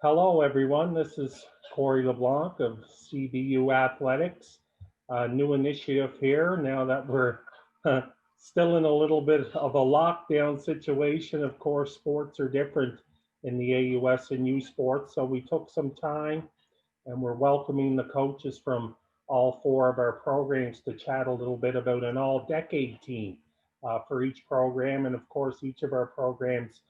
Hello, everyone. This is Corey LeBlanc of CBU Athletics. New initiative here now that we're still in a little bit of a lockdown situation. Of course, sports are different in the AUS and U sports. So we took some time and we're welcoming the coaches from all four of our programs to chat a little bit about an all decade team for each program. And of course, each of our programs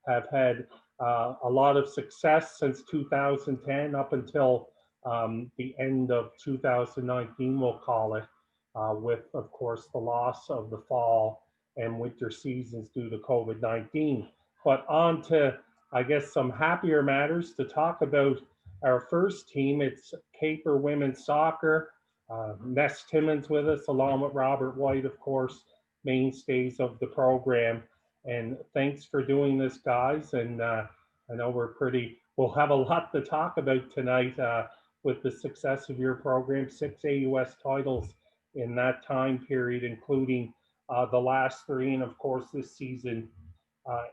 have had a lot of success since 2010 up until the end of 2019, we'll call it, with, of course, the loss of the fall and winter seasons due to COVID 19. But on to, I guess, some happier matters to talk about our first team. It's Caper Women's Soccer. Ness Timmons with us, along with Robert White, of course, mainstays of the program. And thanks for doing this, guys. And I know we'll have a lot to talk about tonight with the success of your program. 6 AUS titles in that time period, including the last three, and of course, this season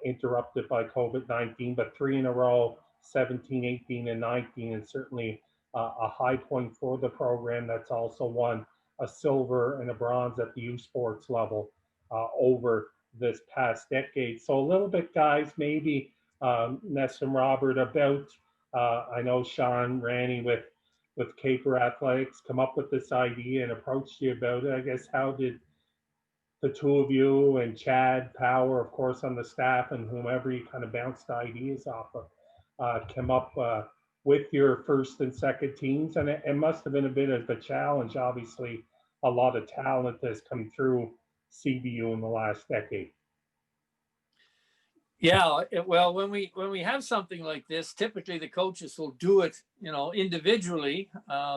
interrupted by COVID 19, but three in a row, 17, 18, and 19, and certainly a high point for the program. That's also won a silver and a bronze at the U Sports level over this past decade. So, a little bit, guys, maybe Ness and Robert, about I know Sean Ranny with Caper Athletics come up with this idea and approached you about it. I guess how did the two of you and Chad Power, of course, on the staff, and whomever you kind of bounced ideas off of, came up with your first and second teams. And it must have been a bit of a challenge. Obviously, a lot of talent has come through CBU in the last decade. Yeah, well, when we have something like this, typically the coaches will do it, individually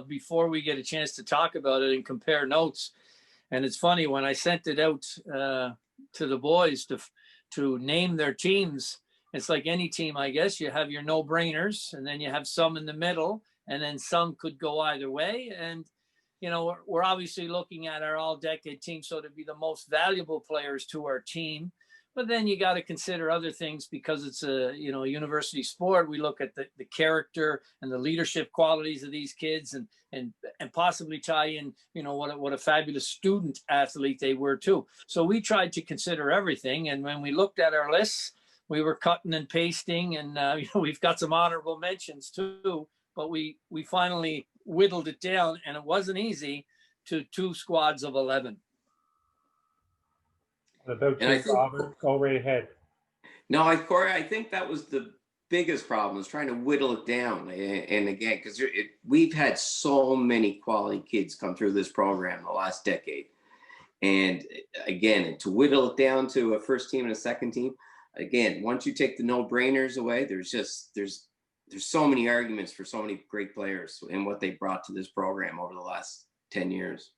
before we get a chance to talk about it and compare notes. And it's funny, when I sent it out to the boys to name their teams, it's like any team, I guess. You have your no-brainers, and then you have some in the middle, and then some could go either way. And we're obviously looking at our all-decade team, so to be the most valuable players to our team. But then you got to consider other things, because it's a university sport. We look at the character and the leadership qualities of these kids, and possibly tie in what a fabulous student athlete they were too. So we tried to consider everything, and when we looked at our lists, we were cutting and pasting, and we've got some honorable mentions too. But we finally whittled it down, and it wasn't easy, to 2 squads of 11. About you, Robert, go right ahead. No, Corey, I think that was the biggest problem, is trying to whittle it down. And again, because we've had so many quality kids come through this program the last decade. And again, to whittle it down to a first team and a second team, again, once you take the no-brainers away, there's so many arguments for so many great players and what they brought to this program over the last 10 years.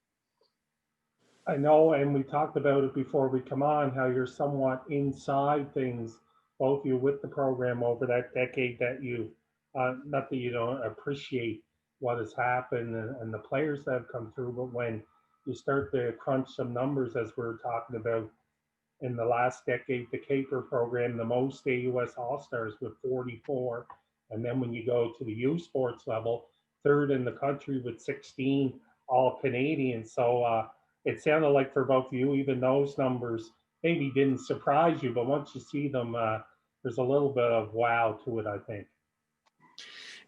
I know, and we talked about it before we come on, how you're somewhat inside things, both of you, with the program over that decade, that you, not that you don't appreciate what has happened and the players that have come through, but when you start to crunch some numbers, as we were talking about, in the last decade, the Caper program, the most AUS All-Stars with 44. And then when you go to the U Sports level, third in the country with 16 All-Canadians. So, it sounded like for both of you, even those numbers maybe didn't surprise you, but once you see them, there's a little bit of wow to it, I think.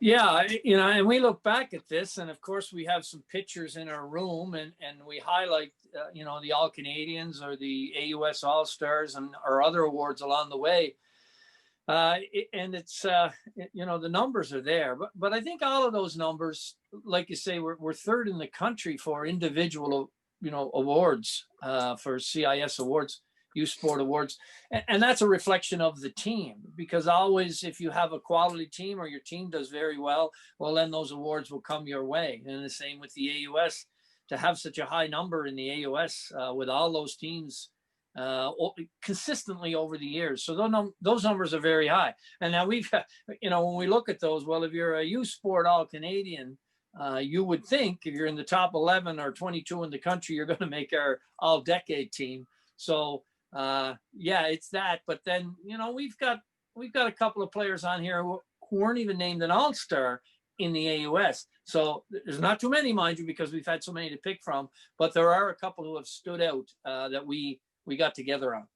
Yeah, and we look back at this, and of course we have some pictures in our room, and we highlight, the All-Canadians or the AUS All-Stars and our other awards along the way. And it's, the numbers are there, but I think all of those numbers, like you say, we're third in the country for individual awards, for CIS awards, U Sport awards. And that's a reflection of the team, because always, if you have a quality team or your team does very well, then those awards will come your way. And the same with the AUS. To have such a high number in the AUS with all those teams consistently over the years. So those numbers are very high. And now we've, when we look at those, if you're a U Sport All-Canadian, you would think if you're in the top 11 or 22 in the country, you're going to make our all-decade team. So, it's that. But then, we've got a couple of players on here who weren't even named an all-star in the AUS. So there's not too many, mind you, because we've had so many to pick from, but there are a couple who have stood out that we got together on.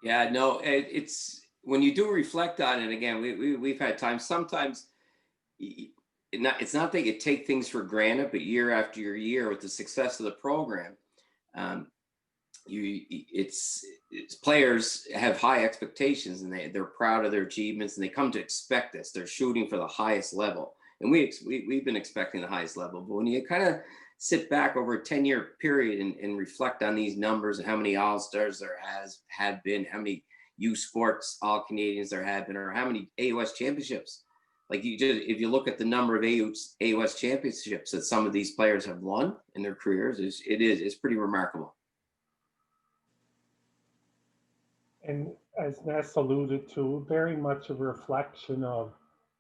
Yeah, no, it's when you do reflect on it again, we've had times, sometimes it's not that you take things for granted, but year after year with the success of the program, it's players have high expectations, and they're proud of their achievements, and they come to expect this. They're shooting for the highest level, and we've been expecting the highest level. But when you kind of sit back over a 10-year period and reflect on these numbers and how many All-Stars there had been, how many U Sports All-Canadians there have been, or how many AOS championships. Like if you look at the number of AOS championships that some of these players have won in their careers, it's pretty remarkable. And as Ness alluded to, very much a reflection of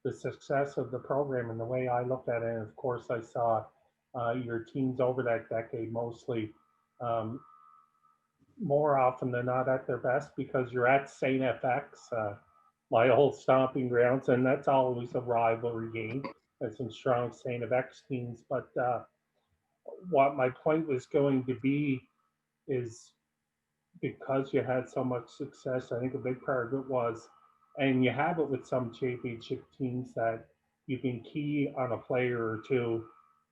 the success of the program and the way I looked at it. And of course, I saw your teams over that decade mostly more often than not at their best, because you're at St. FX, my old stomping grounds, and that's always a rivalry game. There's some strong St. FX teams, but what my point was going to be is, because you had so much success, I think a big part of it was, and you have it with some championship teams, that you can key on a player or two,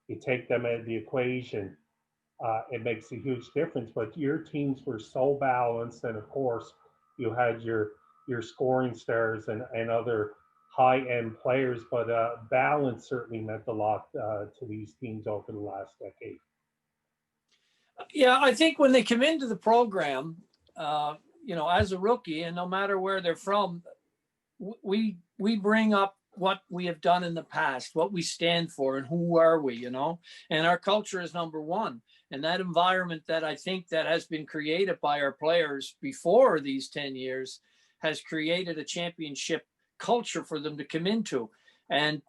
you take them out of the equation, it makes a huge difference. But your teams were so balanced, and of course, you had your scoring stars and other high-end players, but balance certainly meant a lot to these teams over the last decade. Yeah, I think when they come into the program, as a rookie, and no matter where they're from, we bring up what we have done in the past, what we stand for, and who are we, and our culture is number one. And that environment that I think that has been created by our players before these 10 years has created a championship culture for them to come into. And,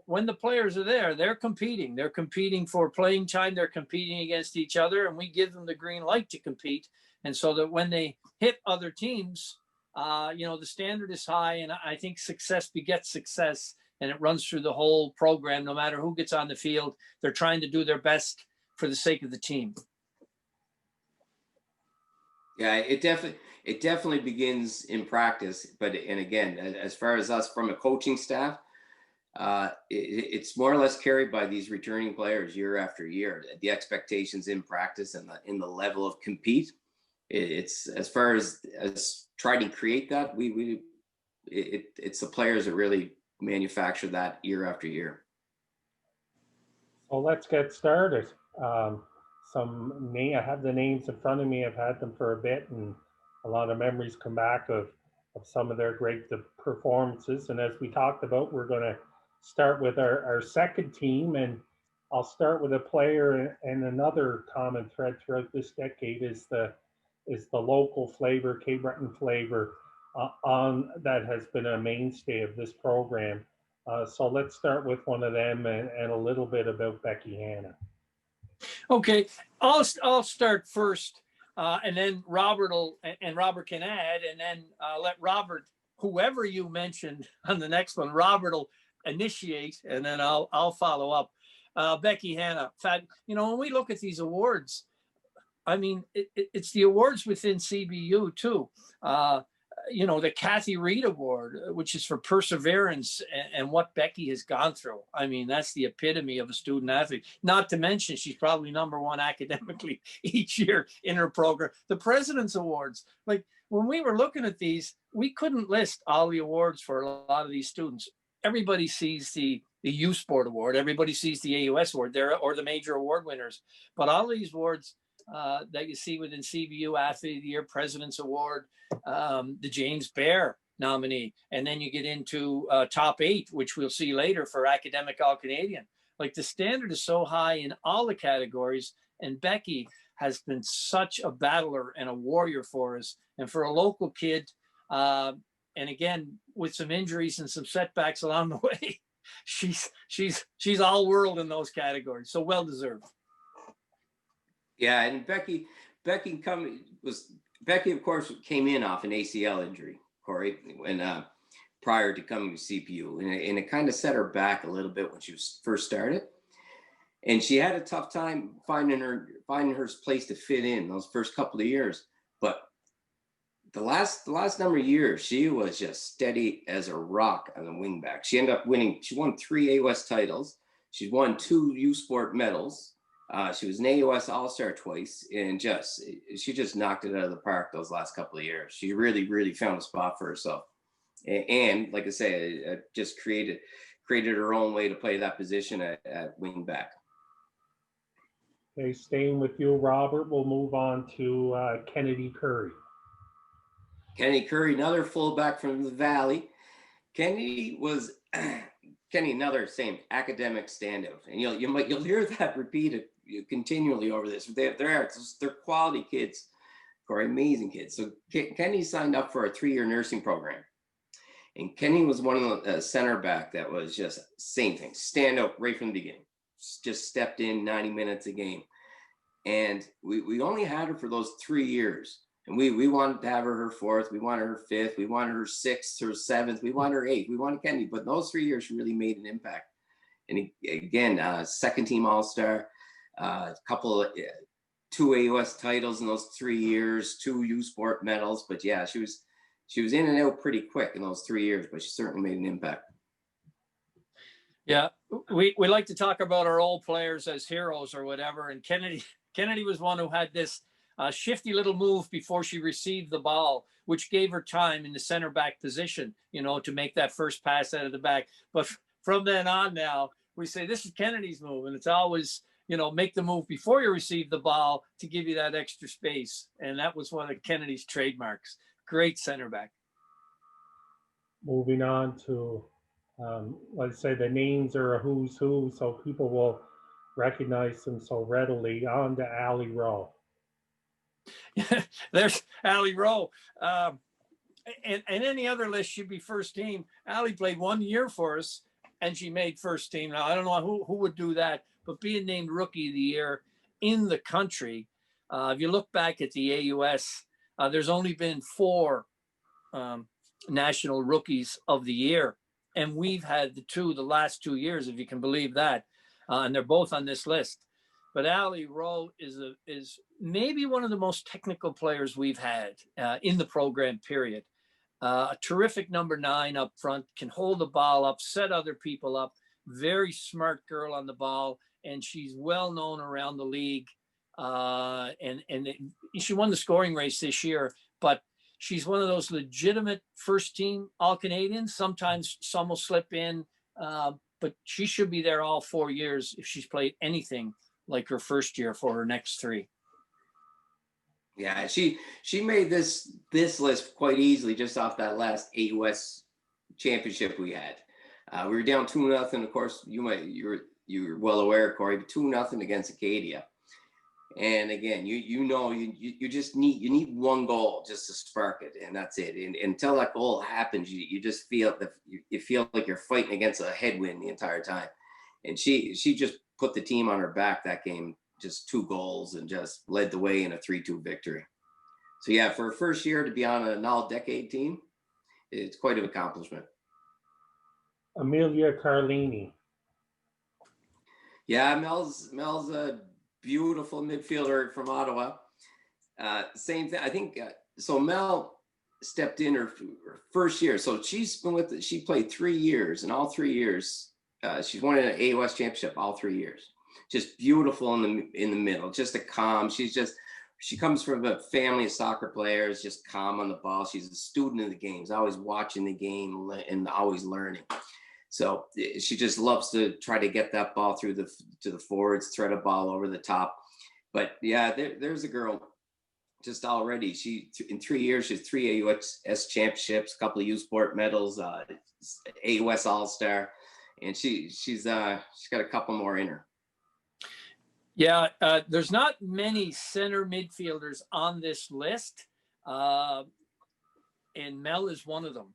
when the players are there, they're competing for playing time. They're competing against each other, and we give them the green light to compete. And so that when they hit other teams, the standard is high, and I think success begets success, and it runs through the whole program. No matter who gets on the field, they're trying to do their best for the sake of the team. Yeah, it definitely begins in practice. And again, as far as us from a coaching staff, it's more or less carried by these returning players year after year. The expectations in practice and in the level of compete. It's as far as trying to create that, it's the players that really manufacture that year after year. So let's get started. I have the names in front of me. I've had them for a bit, and a lot of memories come back of some of their great performances. And as we talked about, we're going to start with our second team, and I'll start with a player. And another common thread throughout this decade is the local flavor, Cape Breton flavor, that has been a mainstay of this program. So let's start with one of them, and a little bit about Becky Hanna. Okay, I'll start first, and then Robert can add, and then let Robert, whoever you mentioned on the next one, Robert will initiate, and then I'll follow up. Becky Hanna, when we look at these awards, I mean, it's the awards within CBU too. The Kathy Reed Award, which is for perseverance and what Becky has gone through. I mean, that's the epitome of a student athlete. Not to mention, she's probably number one academically each year in her program. The President's Awards, like when we were looking at these, we couldn't list all the awards for a lot of these students. Everybody sees the U Sport Award. Everybody sees the AUS Award, or the major award winners. But all these awards that you see within CBU, Athlete of the Year, President's Award, the James Bear nominee, and then you get into top 8, which we'll see later for Academic All-Canadian. Like, the standard is so high in all the categories, and Becky has been such a battler and a warrior for us. And for a local kid, and again, with some injuries and some setbacks along the way, she's all world in those categories. So well deserved. Yeah, and Becky was Becky, of course, came in off an ACL injury, Corey, when prior to coming to CPU, and it kind of set her back a little bit when she was first started, and she had a tough time finding her place to fit in those first couple of years. But the last number of years, she was just steady as a rock on the wingback. She ended up winning. She won 3 AUS titles. She won 2 U Sport medals. She was an AUS All-Star twice, and she just knocked it out of the park those last couple of years. She really found a spot for herself, and like I say, just created her own way to play that position at wingback. Okay, staying with you, Robert, we'll move on to Kennedy Curry. Kennedy Curry, another fullback from the Valley. Kennedy, another same academic standout, and you'll hear that repeated continually over this. They're quality kids, or amazing kids. So Kennedy signed up for a 3-year nursing program, and Kenny was one of the center back that was just same thing, stand up right from the beginning. Just stepped in 90 minutes a game, and we only had her for those 3 years. And we wanted to have her 4th, we wanted her 5th, we wanted her 6th or 7th, we wanted her 8th, we wanted Kennedy. But in those 3 years, she really made an impact. And again, second team All-Star, a couple of 2 AUS titles in those 3 years, 2 U Sport medals. But yeah, she was in and out pretty quick in those 3 years, but she certainly made an impact. Yeah, we like to talk about our old players as heroes or whatever. And Kennedy was one who had this shifty little move before she received the ball, which gave her time in the center back position, to make that first pass out of the back. But from then on now, we say this is Kennedy's move, and it's always, make the move before you receive the ball to give you that extra space. And that was one of Kennedy's trademarks. Great center back. Moving on to, let's say the names are a who's who, so people will recognize them so readily. On to Allie Rowe. There's Allie Rowe. And any other list, she'd be first team. Allie played 1 year for us, and she made first team. Now, I don't know who would do that, but being named Rookie of the Year in the country, if you look back at the AUS, there's only been 4 national Rookies of the Year. And we've had the last 2 years, if you can believe that. And they're both on this list. But Allie Rowe is maybe one of the most technical players we've had in the program, period. A terrific number 9 up front, can hold the ball up, set other people up. Very smart girl on the ball, and she's well known around the league. And she won the scoring race this year, but she's one of those legitimate first team All-Canadians. Sometimes some will slip in, but she should be there all 4 years if she's played anything like her first year for her next 3. Yeah, she made this list quite easily just off that last AUS championship we had. We were down 2-0. Of course, you're well aware, Corey, but 2-0 against Acadia. And again, you just need one goal just to spark it, and that's it. And until that goal happens, you just feel that you feel like you're fighting against a headwind the entire time. And she just put the team on her back that game, just 2 goals, and just led the way in a 3-2 victory. So yeah, for her first year to be on an all-decade team, it's quite an accomplishment. Amelia Carlini. Yeah, Mel's a beautiful midfielder from Ottawa. Same thing, I think. So Mel stepped in her first year. So she played 3 years, and all 3 years, she's won an AOS championship all 3 years. Just beautiful in the middle, just a calm. She comes from a family of soccer players, just calm on the ball. She's a student of the games, always watching the game and always learning. So she just loves to try to get that ball to the forwards, thread a ball over the top. But yeah, there's a girl just already. In 3 years, she's 3 AUS championships, a couple of U Sport medals, AUS All-Star, and she's got a couple more in her. Yeah, there's not many center midfielders on this list, and Mel is one of them.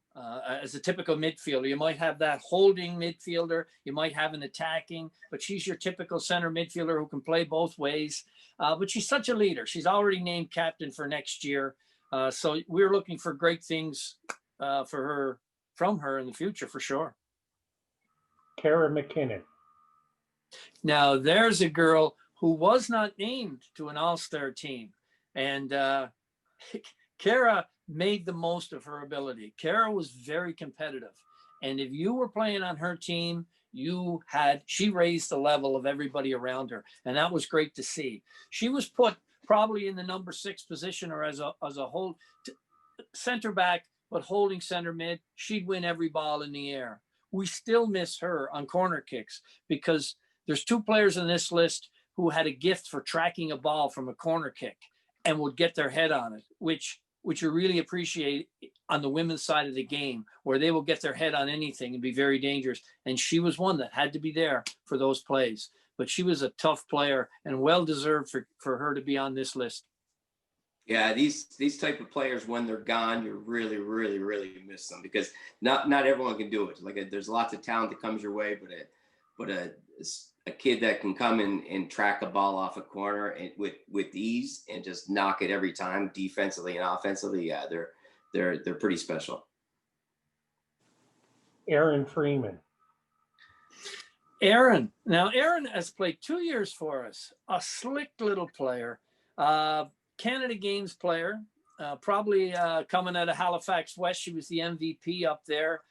As a typical midfielder, you might have that holding midfielder, you might have an attacking, but she's your typical center midfielder who can play both ways. But she's such a leader. She's already named captain for next year. So we're looking for great things from her in the future for sure. Kara McKinnon. Now there's a girl who was not named to an all-star team, and Kara made the most of her ability. Kara was very competitive, and if you were playing on her team, she raised the level of everybody around her, and that was great to see. She was put probably in the number 6 position, or as a whole center back, but holding center mid. She'd win every ball in the air. We still miss her on corner kicks because there's 2 players in this list who had a gift for tracking a ball from a corner kick and would get their head on it, which you really appreciate on the women's side of the game, where they will get their head on anything and be very dangerous. And she was one that had to be there for those plays. But she was a tough player and well-deserved for her to be on this list. Yeah, these type of players, when they're gone, you really, really, really miss them, because not everyone can do it. Like there's lots of talent that comes your way, but a kid that can come and track a ball off a corner and with ease and just knock it every time, defensively and offensively, yeah, they're pretty special. Aaron Freeman. Aaron has played 2 years for us. A slick little player, Canada Games player, probably coming out of Halifax West. She was the MVP up there.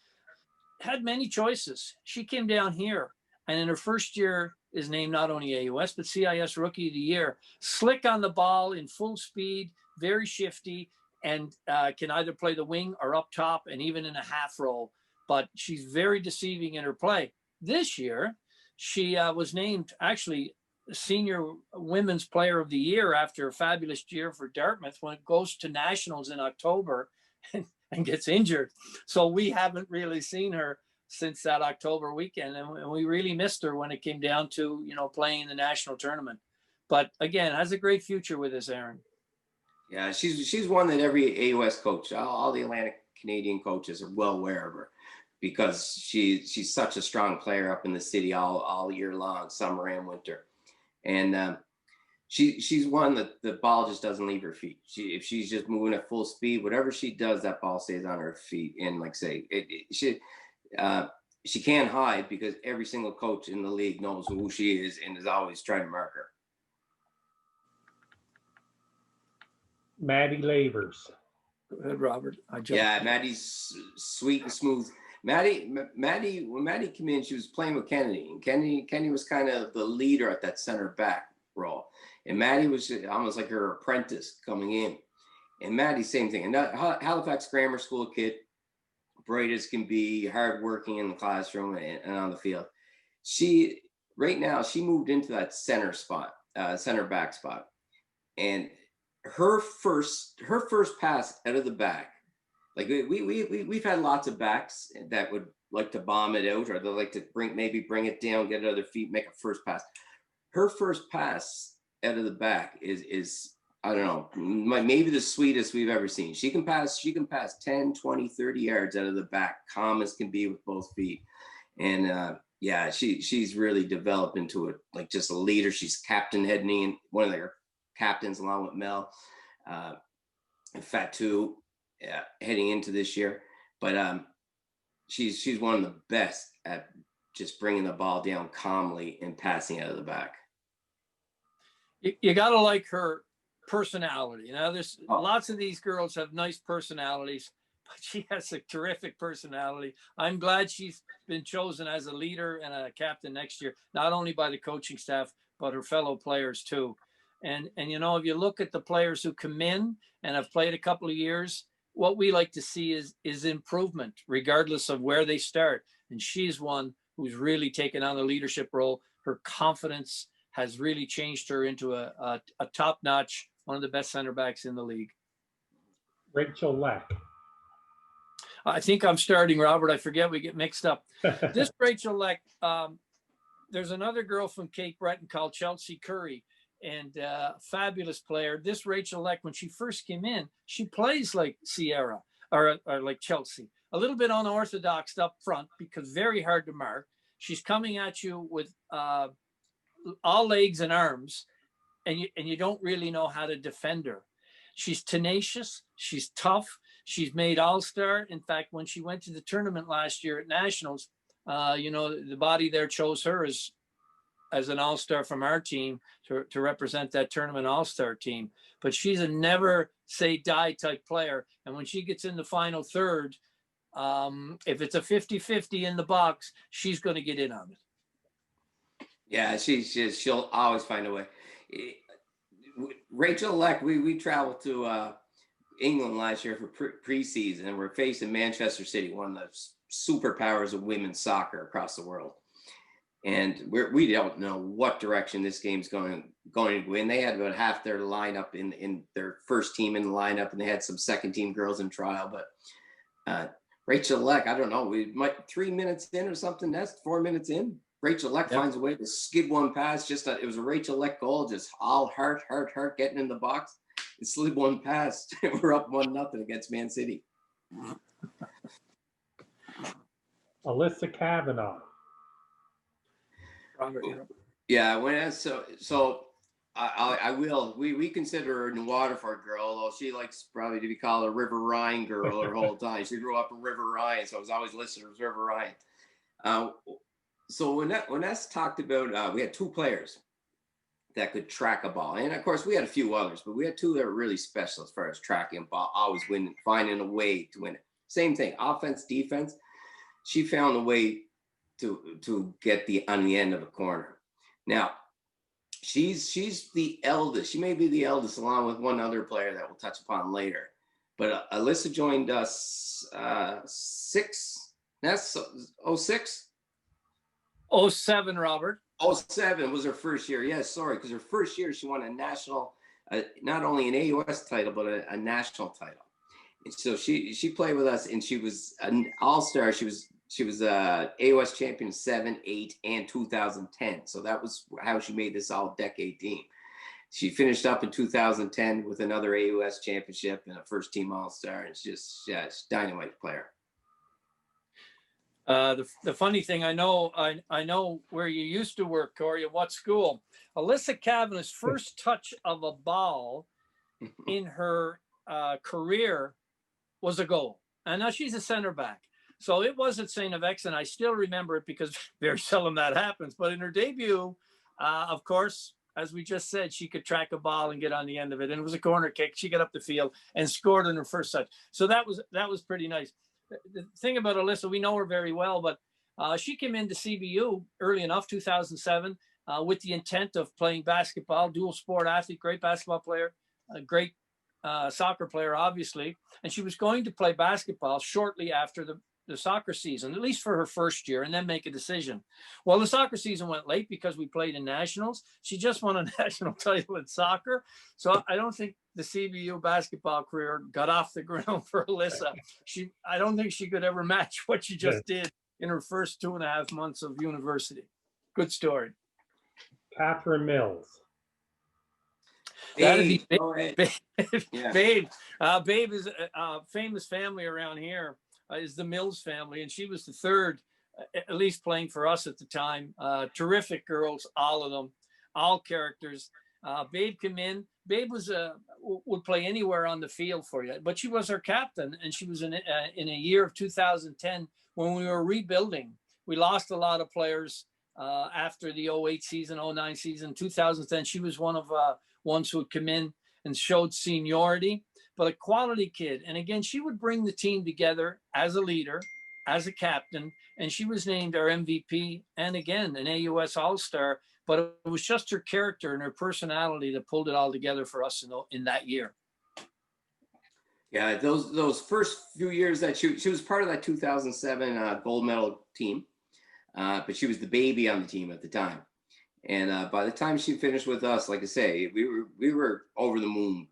Had many choices. She came down here, and in her first year is named not only AUS, but CIS Rookie of the Year. Slick on the ball, in full speed, very shifty, and can either play the wing or up top and even in a half role. But she's very deceiving in her play. This year, she was named actually Senior Women's Player of the Year after a fabulous year for Dartmouth, when it goes to nationals in October and gets injured. So we haven't really seen her since that October weekend, and we really missed her when it came down to playing the national tournament. But again, has a great future with us, Aaron. Yeah, she's one that every AUS coach, all the Atlantic Canadian coaches are well aware of her, because she's such a strong player up in the city all year long, summer and winter. And she's one that the ball just doesn't leave her feet. If she's just moving at full speed, whatever she does, that ball stays on her feet. And like say, she can't hide, because every single coach in the league knows who she is and is always trying to mark her. Maddie Lavers. Go ahead, Robert. Yeah, Maddie's sweet and smooth. Maddie, when Maddie came in, she was playing with Kennedy, and Kennedy was kind of the leader at that center back role, and Maddie was almost like her apprentice coming in. And Maddie, same thing. And Halifax Grammar School kid, bright as can be, hardworking in the classroom and on the field. Right now she moved into that center back spot, and her first pass out of the back. Like we've had lots of backs that would like to bomb it out, or they like to bring it down, get it other feet, make a first pass. Her first pass out of the back is I don't know, maybe the sweetest we've ever seen. She can pass 10, 20, 30 yards out of the back, calm as can be with both feet. And yeah, she's really developed into it, like just a leader. She's captain heading in, one of their captains along with Mel and Fatu. Heading into this year, but she's one of the best at just bringing the ball down calmly and passing out of the back. You got to like her personality. There's lots of these girls have nice personalities, but she has a terrific personality. I'm glad she's been chosen as a leader and a captain next year, not only by the coaching staff, but her fellow players too. And if you look at the players who come in and have played a couple of years, what we like to see is improvement, regardless of where they start. And she's one who's really taken on a leadership role. Her confidence has really changed her into a top-notch, one of the best center backs in the league. Rachel Leck. I think I'm starting, Robert. I forget, we get mixed up. This Rachel Leck, there's another girl from Cape Breton called Chelsea Curry, and fabulous player. This Rachel Leck, when she first came in, she plays like Sierra or like Chelsea, a little bit unorthodox up front because very hard to mark. She's coming at you with all legs and arms, and you don't really know how to defend her. She's tenacious. She's tough. She's made All-Star. In fact, when she went to the tournament last year at Nationals, the body there chose her as an All-Star from our team to represent that tournament All-Star team. But she's a never say die type player. And when she gets in the final third, if it's a 50-50 in the box, she's going to get in on it. Yeah, she'll always find a way. Rachel Leck, we traveled to England last year for preseason, and we're facing Manchester City, one of the superpowers of women's soccer across the world. And we don't know what direction this game's going to go. And they had about half their lineup in their first team in the lineup, and they had some second team girls in trial. But Rachel Leck, I don't know, we might 3 minutes in or something. That's 4 minutes in. Rachel Leck finds a way to skid one pass. It was a Rachel Leck goal, just all heart, getting in the box. And slid one pass. We're up 1-0 against Man City. Alyssa Kavanaugh. Robert, yeah, we consider her a Waterford girl, although she likes probably to be called a River Ryan girl her whole time. She grew up in River Ryan, so I was always listed as River Ryan. So when that's talked about, we had two players that could track a ball. And of course we had a few others, but we had two that were really special as far as tracking a ball, always winning, finding a way to win it. Same thing, offense, defense. She found a way to get on the end of a corner. Now, she's the eldest. She may be the eldest along with one other player that we'll touch upon later. But Alyssa joined us 07, Robert. 07 was her first year. Yes, sorry, because her first year she won a national, not only an AUS title, but a national title. And so she played with us, and she was an all-star. She was AUS champion 7, 8, and 2010. So that was how she made this all-decade team. She finished up in 2010 with another AUS championship and a first-team all-star, and she's a dynamite player. The funny thing, I know where you used to work, Corey, at what school. Alyssa Kavanaugh's first touch of a ball in her career was a goal. And now she's a center back. So it was at St. FX, and I still remember it because very seldom that happens. But in her debut, of course, as we just said, she could track a ball and get on the end of it. And it was a corner kick. She got up the field and scored in her first touch. So that was pretty nice. The thing about Alyssa, we know her very well, but she came into CBU early enough, 2007, with the intent of playing basketball, dual sport athlete, great basketball player, a great soccer player, obviously. And she was going to play basketball shortly after the soccer season, at least for her first year, and then make a decision. Well, the soccer season went late because we played in nationals. She just won a national title in soccer. So I don't think the CBU basketball career got off the ground for Alyssa. I don't think she could ever match what she just did in her first 2.5 months of university. Good story. Catherine Mills. That'd be Babe. Yeah. Babe is a famous family around here. Is the Mills family, and she was the third, at least playing for us at the time. Terrific girls, all of them, all characters. Babe came in. Babe would play anywhere on the field for you, but she was our captain, and she was in a year of 2010 when we were rebuilding. We lost a lot of players after the 08 season, 09 season, 2010. She was one of ones who would come in and showed seniority, but a quality kid. And again, she would bring the team together as a leader, as a captain, and she was named our MVP and again, an AUS All-Star, but it was just her character and her personality that pulled it all together for us in that year. Yeah, those first few years that she was part of that 2007 gold medal team, but she was the baby on the team at the time. And by the time she finished with us, like I say, we were over the moon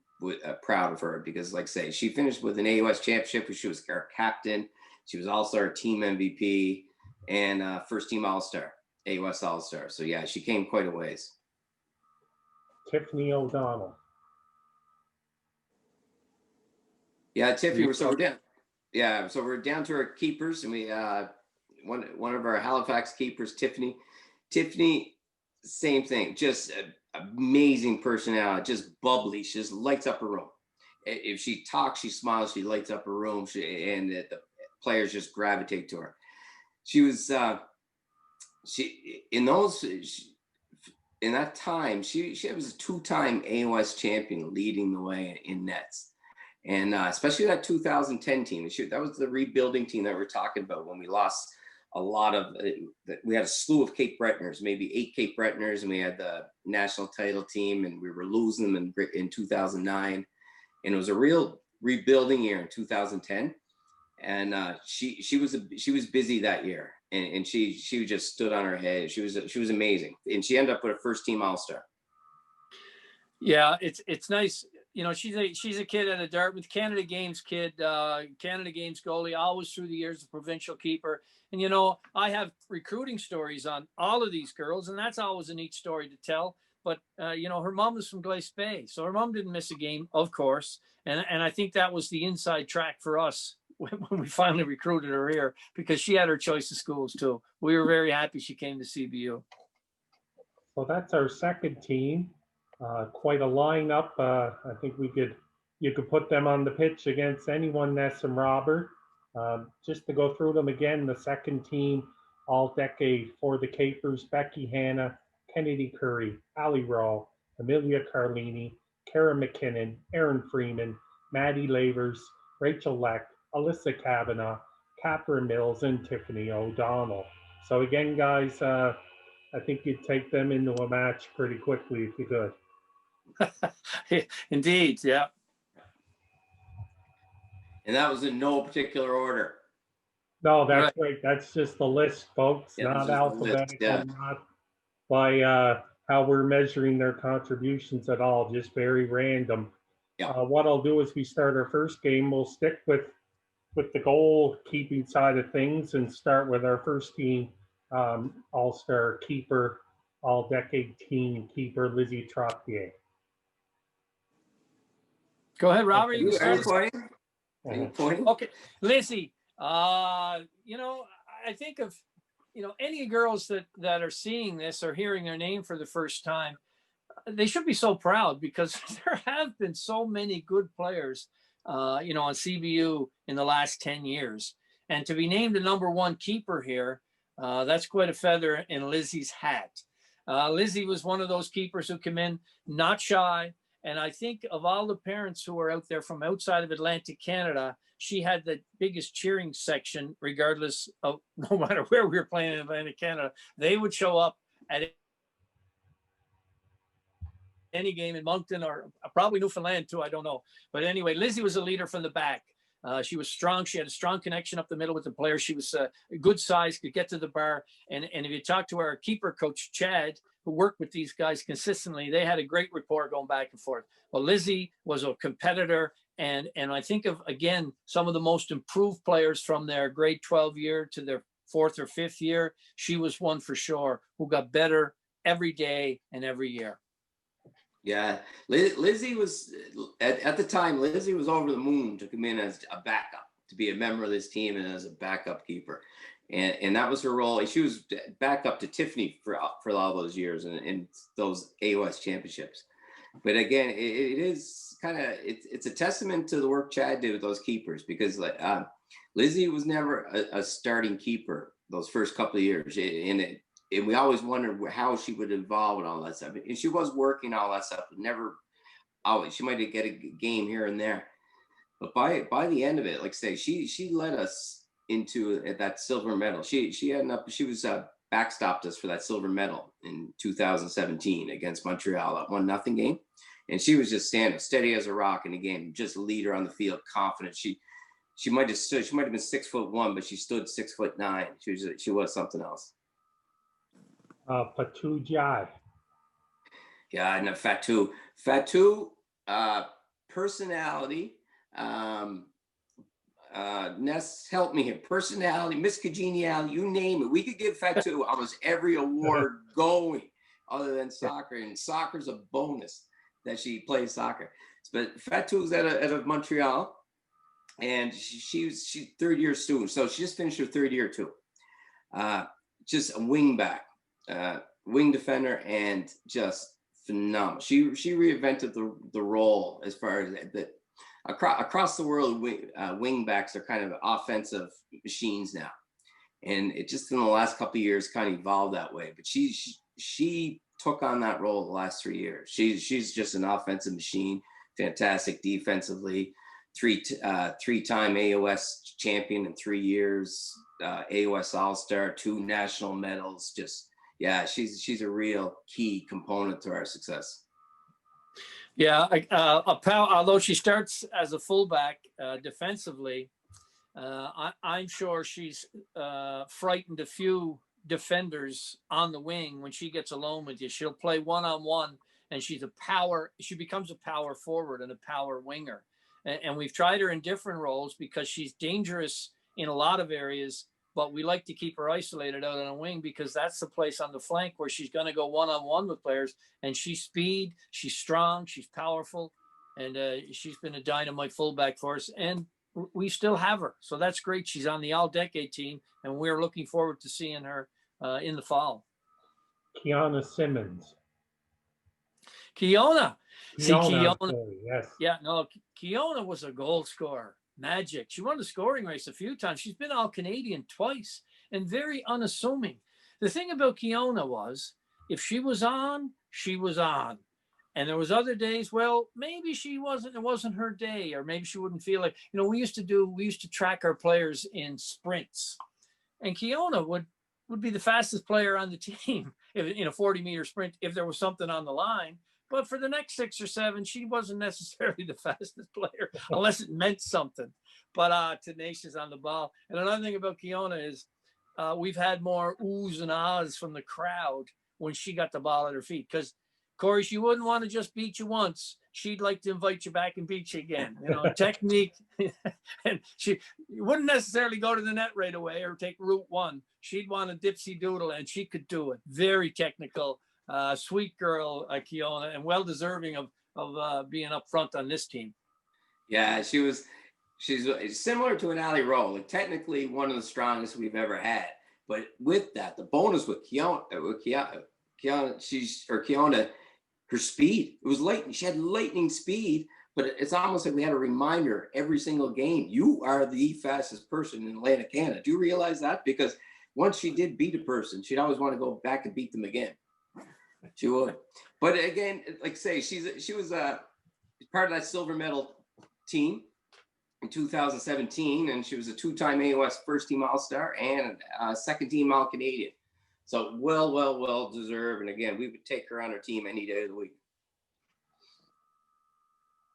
proud of her because, like I say, she finished with an AUS championship. She was our captain. She was All-Star team MVP and first team All-Star, AUS All-Star. So yeah, she came quite a ways. Tiffany O'Donnell. Yeah, Tiffany. So we're down to our keepers, and we one of our Halifax keepers, Tiffany. Tiffany, same thing, just amazing personality, just bubbly. She just lights up a room. if she talks, she smiles, she lights up her room, and the players just gravitate to her. She was she in those she, in that time she was a 2-time AOS champion, leading the way in nets, and especially that 2010 team. That was the rebuilding team that we're talking about when we lost a lot of. We had a slew of Cape Bretoners, maybe 8 Cape Bretoners, and we had the national title team, and we were losing them in 2009, and it was a real rebuilding year in 2010. And she was busy that year, and she just stood on her head. She was amazing, and she ended up with a first team All-Star. Yeah, it's nice. You know, she's a kid at a Dartmouth Canada Games kid, Canada Games goalie, always through the years, a provincial keeper. And you know, I have recruiting stories on all of these girls, and that's always a neat story to tell. But you know, her mom was from Glace Bay, so her mom didn't miss a game, of course. And I think that was the inside track for us when we finally recruited her here, because she had her choice of schools too. We were very happy she came to CBU. So that's our second team. Quite a lineup. I think you could put them on the pitch against anyone, Ness and Robert. Just to go through them again, the second team, all decade for the Capers: Becky Hanna, Kennedy Curry, Ali Rawl, Amelia Carlini, Kara McKinnon, Erin Freeman, Maddie Lavers, Rachel Leck, Alyssa Kavanaugh, Catherine Mills, and Tiffany O'Donnell. So again, guys, I think you'd take them into a match pretty quickly if you could. Indeed, yeah. And that was in no particular order. No, that's right. That's just the list, folks. Yeah, not alphabetical, not by how we're measuring their contributions at all. Just very random. Yeah. What I'll do is we start our first game. We'll stick with the goalkeeping side of things and start with our first team, all-star keeper, all-decade team keeper, Lizzie Trottier. Go ahead, Robert. You can start. Okay, Lizzie. You know, I think of, you know, any girls that are seeing this or hearing their name for the first time, they should be so proud, because there have been so many good players, you know, on CBU in the last 10 years. And to be named the #1 keeper here, that's quite a feather in Lizzie's hat. Lizzie was one of those keepers who came in not shy. And I think of all the parents who are out there from outside of Atlantic Canada, she had the biggest cheering section, regardless of, no matter where we were playing in Atlantic Canada. They would show up at any game in Moncton, or probably Newfoundland too, I don't know. But anyway, Lizzie was a leader from the back. She was strong. She had a strong connection up the middle with the players. She was a good size, could get to the bar. And if you talk to our keeper coach, Chad, who worked with these guys consistently, they had a great rapport going back and forth. Well, Lizzie was a competitor. And I think of, again, some of the most improved players from their grade 12 year to their 4th or 5th year. She was one for sure who got better every day and every year. Yeah, Lizzie was at the time. Lizzie was over the moon to come in as a backup, to be a member of this team and as a backup keeper, and that was her role. She was backup to Tiffany for all those years and those AOS championships. But again, it is kind of it's a testament to the work Chad did with those keepers, because Lizzie was never a starting keeper those first couple of years, and we always wondered how she would evolve and all that stuff. And she was working all that stuff, but never always. She might get a game here and there, but by the end of it, like I say, she led us into that silver medal. She was backstopped us for that silver medal in 2017 against Montreal, that 1-0 game, and she was just standing steady as a rock in the game, just a leader on the field, confident. She might have stood. She might have been 6'1", but she stood 6'9". She was something else. Fatou Jai. Yeah, and Fatou, personality. Ness, help me here. Personality, Miss Congeniality, you name it. We could give Fatou almost every award going, other than soccer. And soccer's a bonus that she plays soccer. But Fatou's out of Montreal, and she's 3rd-year student, so she just finished her 3rd year too. Just a wing back. Wing defender, and just phenomenal. She reinvented the role as far as across the world, wing backs are kind of offensive machines now, and it just in the last couple of years kind of evolved that way. But she took on that role the last 3 years. She's just an offensive machine, fantastic defensively, three-time AOS champion in 3 years, AOS All-Star, 2 national medals. Just yeah, she's a real key component to our success. Yeah, although she starts as a fullback defensively, I'm sure she's frightened a few defenders on the wing when she gets alone with you. She'll play one-on-one, and she becomes a power forward and a power winger. And we've tried her in different roles because she's dangerous in a lot of areas, but we like to keep her isolated out on a wing because that's the place on the flank where she's going to go one-on-one with players. And she's speed, she's strong, she's powerful, and she's been a dynamite fullback for us. And we still have her. So that's great. She's on the all-decade team, and we're looking forward to seeing her in the fall. Kiana Simmons. Kiona. See, Kiona. Yes. Yeah, no, Kiona was a goal scorer. Magic. She won the scoring race a few times. She's been all-Canadian twice and very unassuming. The thing about Kiona was if she was on, she was on. And there was other days, well, maybe it wasn't her day, or maybe she wouldn't feel like, we used to track our players in sprints. And Kiona would be the fastest player on the team in a 40-meter sprint if there was something on the line. But for the next 6 or 7, she wasn't necessarily the fastest player unless it meant something. But tenacious on the ball. And another thing about Kiona is we've had more oohs and ahs from the crowd when she got the ball at her feet. Because, Corey, she wouldn't want to just beat you once. She'd like to invite you back and beat you again. Technique. And she wouldn't necessarily go to the net right away or take route 1. She'd want a dipsy doodle, and she could do it. Very technical. Sweet girl, Kiona, and well deserving of being up front on this team. Yeah, she's similar to an Ali Rowe, like technically one of the strongest we've ever had. But with that, the bonus with Kiona, her speed. It was lightning. She had lightning speed, but it's almost like we had a reminder every single game. You are the fastest person in Atlantic Canada. Do you realize that? Because once she did beat a person, she'd always want to go back and beat them again. She would. But again, like say, she was part of that silver medal team in 2017, and she was a 2-time AOS first team All-Star and second team All-Canadian. So well deserved. And again, we would take her on our team any day of the week.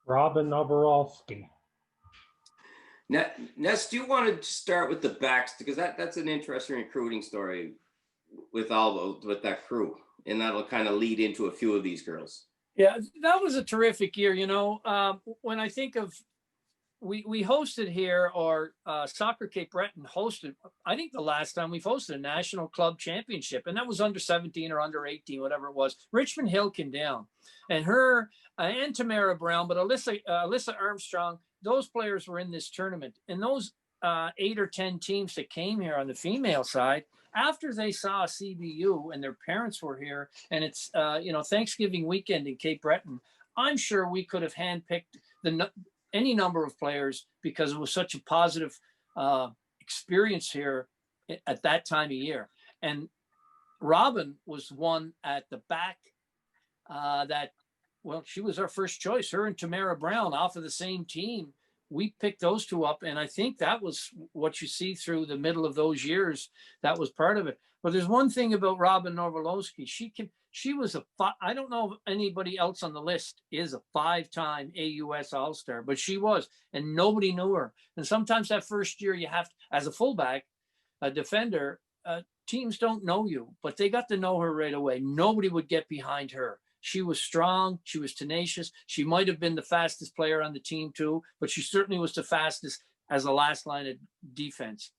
Robin Novorowski. Ness, do you want to start with the backs? Because that's an interesting recruiting story with that crew. And that'll kind of lead into a few of these girls. Yeah, that was a terrific year. When I think of, we hosted here, or Soccer Cape Breton hosted, I think the last time we've hosted a national club championship, and that was under 17 or under 18, whatever it was. Richmond Hill came down, and her and Tamara Brown, but Alyssa Armstrong, those players were in this tournament. And those 8 or 10 teams that came here on the female side, after they saw CBU and their parents were here, and it's Thanksgiving weekend in Cape Breton, I'm sure we could have handpicked any number of players because it was such a positive experience here at that time of year. And Robin was one at the back she was our first choice. Her and Tamara Brown off of the same team. We picked those two up, and I think that was what you see through the middle of those years. That was part of it. But there's one thing about Robin Novorowski. She was I don't know if anybody else on the list is a 5-time AUS All-Star, but she was, and nobody knew her. And sometimes that first year you have to, as a fullback, a defender, teams don't know you, but they got to know her right away. Nobody would get behind her. She was strong. She was tenacious. She might have been the fastest player on the team too, but she certainly was the fastest as a last line of defense.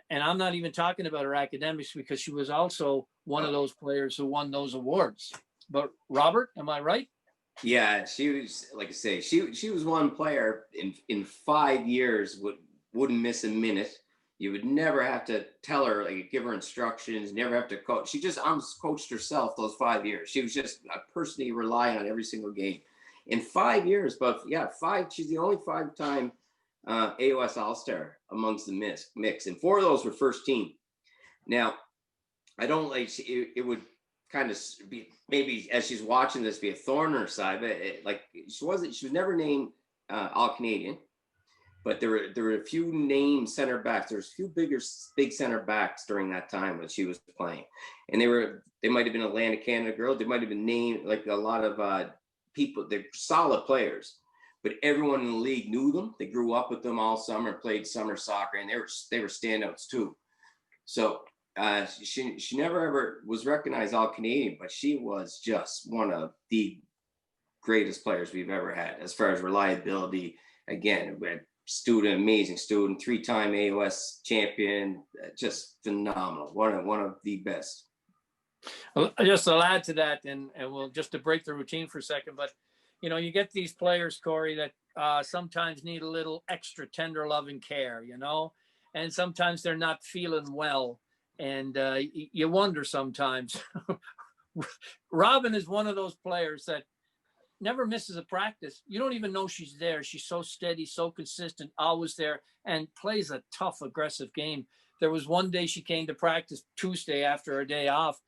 And I'm not even talking about her academics, because she was also one of those players who won those awards. But Robert, am I right? Yeah, she was, like I say, she was one player in 5 years wouldn't miss a minute. You would never have to tell her, like, give her instructions, never have to coach. She just almost coached herself those 5 years. She was just a person you rely on every single game. in 5 years, but yeah, five. She's the only five-time AOS All-Star amongst the mix, and 4 of those were first team. Now, I don't like it would kind of be maybe as she's watching this be a thorn in her side, but she was never named All Canadian, but there were a few named center backs. There was a few big center backs during that time when she was playing, and they might have been Atlantic Canada girls. They might have been named like a lot of people. They're solid players, but everyone in the league knew them. They grew up with them all summer, played summer soccer, and they were standouts too. So she never ever was recognized All Canadian, but she was just one of the greatest players we've ever had as far as reliability. Again, we had amazing student, 3-time AOS champion, just phenomenal. One of the best. Well, just to add to that, and we'll just to break the routine for a second, but you get these players, Corey, that sometimes need a little extra tender love and care, and sometimes they're not feeling well. And you wonder sometimes. Robin is one of those players that never misses a practice. You don't even know she's there. She's so steady, so consistent, always there, and plays a tough, aggressive game. There was one day she came to practice Tuesday after her day off,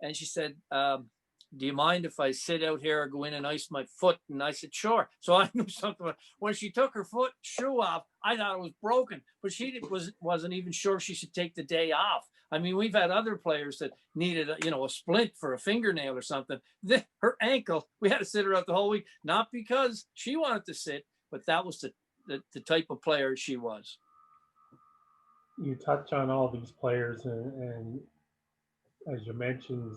and she said, do you mind if I sit out here or go in and ice my foot? And I said, sure. So I knew something. When she took her shoe off, I thought it was broken, but she wasn't even sure she should take the day off. I mean, we've had other players that needed, a splint for a fingernail or something. Her ankle, we had to sit her out the whole week, not because she wanted to sit, but that was the type of player she was. You touch on all these players, and as you mentioned,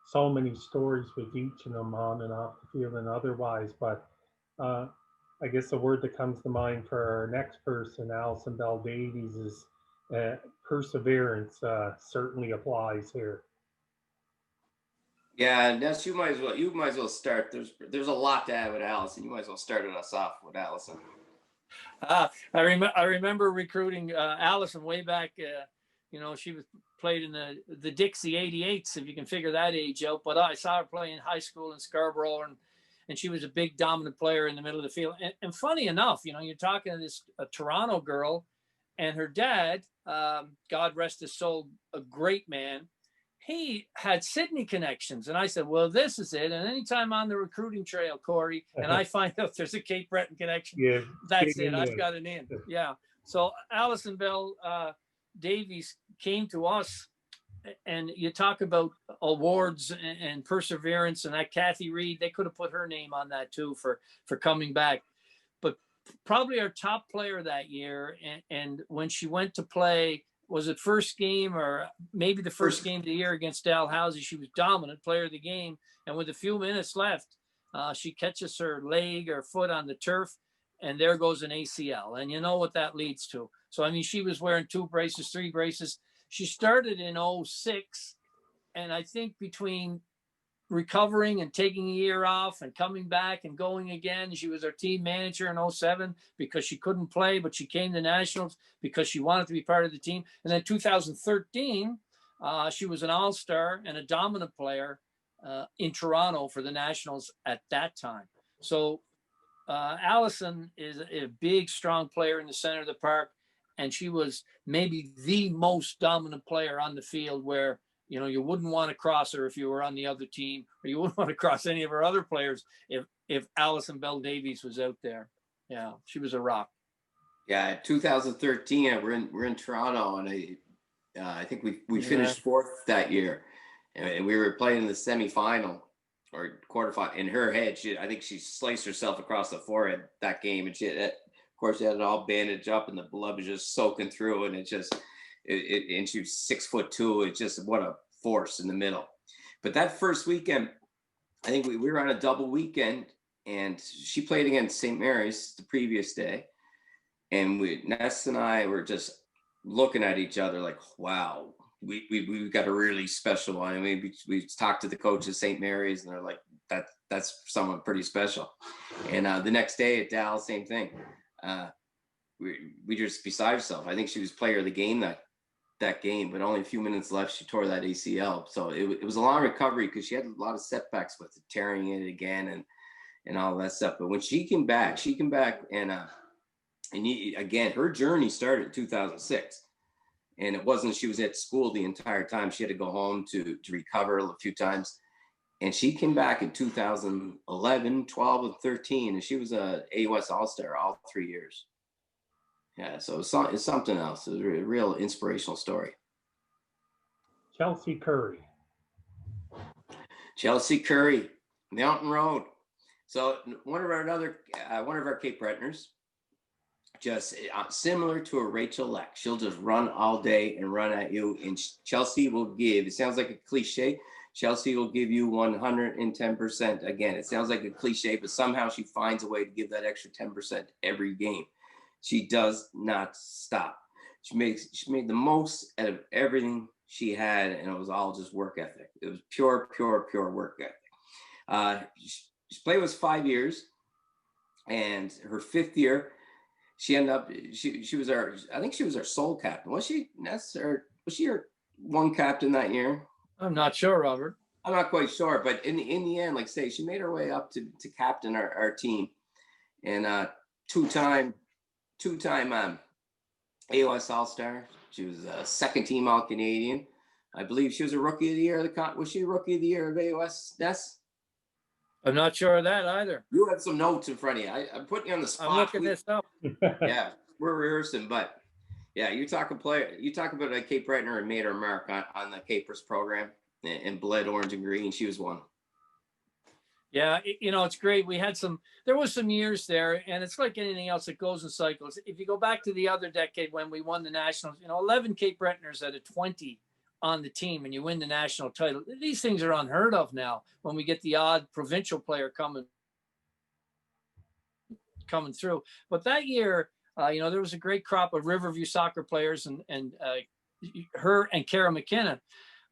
so many stories with each of them on and off the field and otherwise. But I guess the word that comes to mind for our next person, Allison Bell Davies, is perseverance. Certainly applies here. Yeah, Ness, you might as well start. There's a lot to add with Allison. You might as well start us off with Allison. I remember recruiting Allison way back. She was played in the Dixie 88s, if you can figure that age out. But I saw her play in high school in Scarborough, and she was a big dominant player in the middle of the field. And funny enough, you're talking to this Toronto girl, and her dad, God rest his soul, a great man. He had Sydney connections. And I said, well, this is it. And anytime on the recruiting trail, Corey, and I find out there's a Cape Breton connection, yeah, that's it. I've got an in. Yeah. So Allison Bell Davies came to us, and you talk about awards and perseverance, and that Kathy Reed, they could have put her name on that too for coming back. But probably our top player that year, and when she went to play, was it first game or maybe the first game of the year against Dalhousie, she was dominant player of the game. And with a few minutes left, she catches her leg or foot on the turf, and there goes an ACL. And you know what that leads to. So, I mean, she was wearing 2 braces, 3 braces. She started in 2006. And I think between recovering and taking a year off and coming back and going again, she was our team manager in 2007 because she couldn't play, but she came to nationals because she wanted to be part of the team. And then 2013, she was an all-star and a dominant player in Toronto for the nationals at that time. So Allison is a big, strong player in the center of the park, and she was maybe the most dominant player on the field, where you wouldn't want to cross her if you were on the other team, or you wouldn't want to cross any of her other players if Allison Bell Davies was out there. Yeah, she was a rock. Yeah, 2013, we're in Toronto, and I think we finished 4th that year, and we were playing in the semifinal or quarterfinal. In her head, I think she sliced herself across the forehead that game, and of course, she had it all bandaged up, and the blood was just soaking through, and and she was 6'2". It's just what a force in the middle. But that first weekend, I think we were on a double weekend, and she played against St. Mary's the previous day, and Ness and I were just looking at each other like, wow, we got a really special one. I mean, we talked to the coach at St. Mary's, and they're like, that's someone pretty special. And the next day at Dallas, same thing. We just beside herself. I think she was player of the game that game, but only a few minutes left, she tore that ACL. So it was a long recovery because she had a lot of setbacks with it, tearing it again, and all that stuff. But when she came back, and again, her journey started in 2006. And it wasn't, she was at school the entire time. She had to go home to recover a few times. And she came back in 2011, 12, and 13. And she was a AUS All-Star all 3 years. Yeah, so it's something else. It's a real inspirational story. Chelsea Curry. Chelsea Curry, Mountain Road. So one of our Cape Bretoners, just similar to a Rachel Leck. She'll just run all day and run at you. And Chelsea will give, it sounds like a cliche, Chelsea will give you 110%. Again, it sounds like a cliche, but somehow she finds a way to give that extra 10% every game. She does not stop. She made the most out of everything she had, and it was all just work ethic. It was pure work ethic. She played with 5 years, and her 5th year, she ended up, she was our, I think she was our sole captain. Was she? Was she our one captain that year? I'm not sure, Robert. I'm not quite sure, but in the end, like I say, she made her way up to captain our team, and two-time AOS All-Star. She was a second-team All-Canadian. I believe she was a Rookie of the Year. Was she a Rookie of the Year of AOS, Ness? I'm not sure of that either. You have some notes in front of you. I'm putting you on the spot. I'm looking this up. Yeah, we're rehearsing, but yeah, you talk about a Cape Bretoner and made her mark on the Capers program and bled orange and green. She was one. Yeah, it's great. There was some years there, and it's like anything else, it goes in cycles. If you go back to the other decade when we won the Nationals, 11 Cape Bretoners out of 20 on the team, and you win the national title. These things are unheard of now when we get the odd provincial player coming through. But that year, there was a great crop of Riverview soccer players, and her and Kara McKenna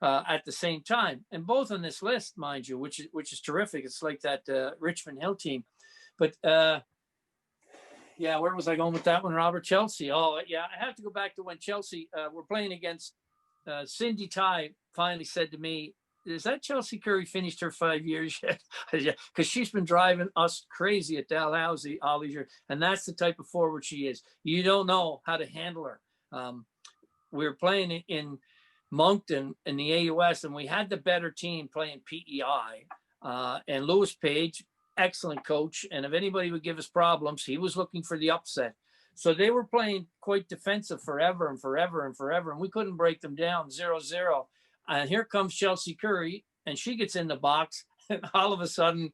at the same time, and both on this list, mind you, which is terrific. It's like that Richmond Hill team. But where was I going with that one, Robert? Chelsea. Oh yeah, I have to go back to when Chelsea were playing against Cindy Ty. Finally said to me, "Is that Chelsea Curry finished her 5 years yet?" Yeah, because she's been driving us crazy at Dalhousie all these years, and that's the type of forward she is. You don't know how to handle her. We were playing in Moncton in the AUS, and we had the better team playing PEI. And Lewis Page, excellent coach, and if anybody would give us problems, he was looking for the upset. So they were playing quite defensive forever, and we couldn't break them down 0-0. And here comes Chelsea Curry, and she gets in the box, and all of a sudden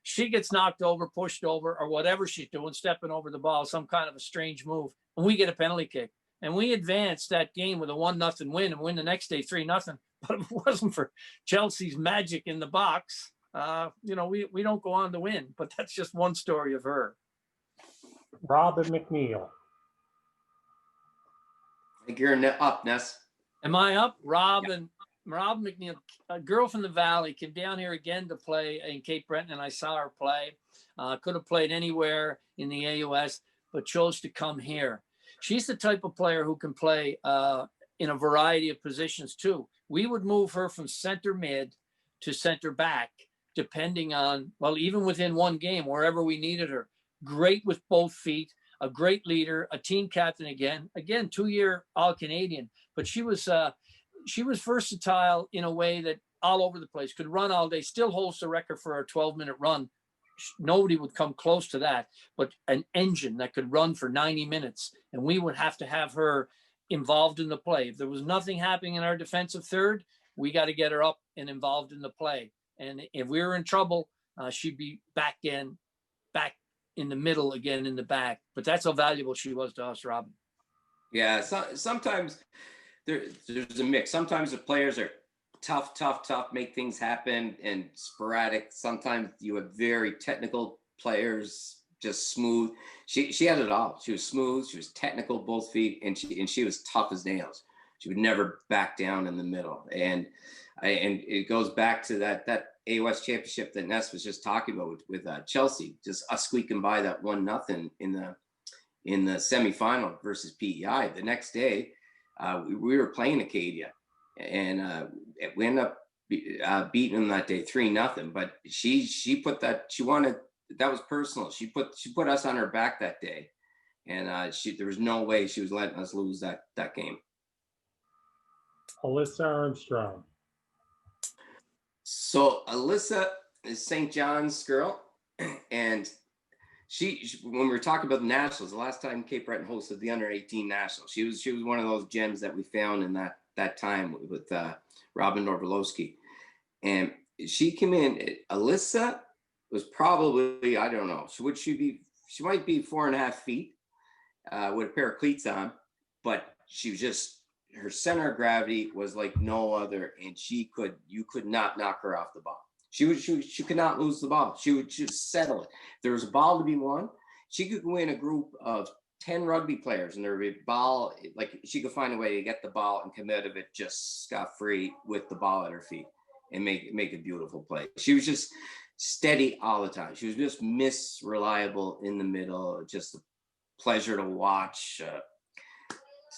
she gets knocked over, pushed over, or whatever she's doing, stepping over the ball, some kind of a strange move, and we get a penalty kick. And we advanced that game with a 1-0 win and win the next day 3-0. But if it wasn't for Chelsea's magic in the box, we don't go on to win. But that's just one story of her. Robin McNeil. I think you're up, Ness. Am I up? Robin McNeil, a girl from the Valley, came down here again to play in Cape Breton, and I saw her play. Could have played anywhere in the AUS, but chose to come here. She's the type of player who can play in a variety of positions too. We would move her from center mid to center back, depending on, even within one game, wherever we needed her. Great with both feet, a great leader, a team captain again, 2-year All-Canadian. But she was versatile in a way that all over the place, could run all day, still holds the record for a 12-minute run. Nobody would come close to that, but an engine that could run for 90 minutes. And we would have to have her involved in the play. If there was nothing happening in our defensive third, we got to get her up and involved in the play. And if we were in trouble, she'd be back in the middle again, in the back. But that's how valuable she was to us, Robin. Yeah, sometimes there's a mix. Sometimes the players are tough, make things happen, and sporadic. Sometimes you have very technical players, just smooth. She had it all. She was smooth, she was technical, both feet, and she was tough as nails. She would never back down in the middle. And it goes back to that AOS championship that Ness was just talking about with Chelsea, just us squeaking by that 1-0 in the semifinal versus PEI. The next day, we were playing Acadia, and we ended up beating them that day 3-0. But she put that, she wanted that was personal. She put us on her back that day, and there was no way she was letting us lose that game. Alyssa Armstrong. So Alyssa is St. John's girl, and she when we were talking about the nationals, the last time Cape Breton hosted the under-18 nationals, she was one of those gems that we found in that time with Robin Norvolowski, and she came in. Alyssa was probably, I don't know, she might be 4.5 feet with a pair of cleats on, but she was just, her center of gravity was like no other, and you could not knock her off the ball. She could not lose the ball. She would just settle it. If there was a ball to be won, she could win a group of 10 rugby players, and there would be a ball, like she could find a way to get the ball and come out of it just scot-free with the ball at her feet and make a beautiful play. She was just steady all the time. She was just reliable in the middle, just a pleasure to watch.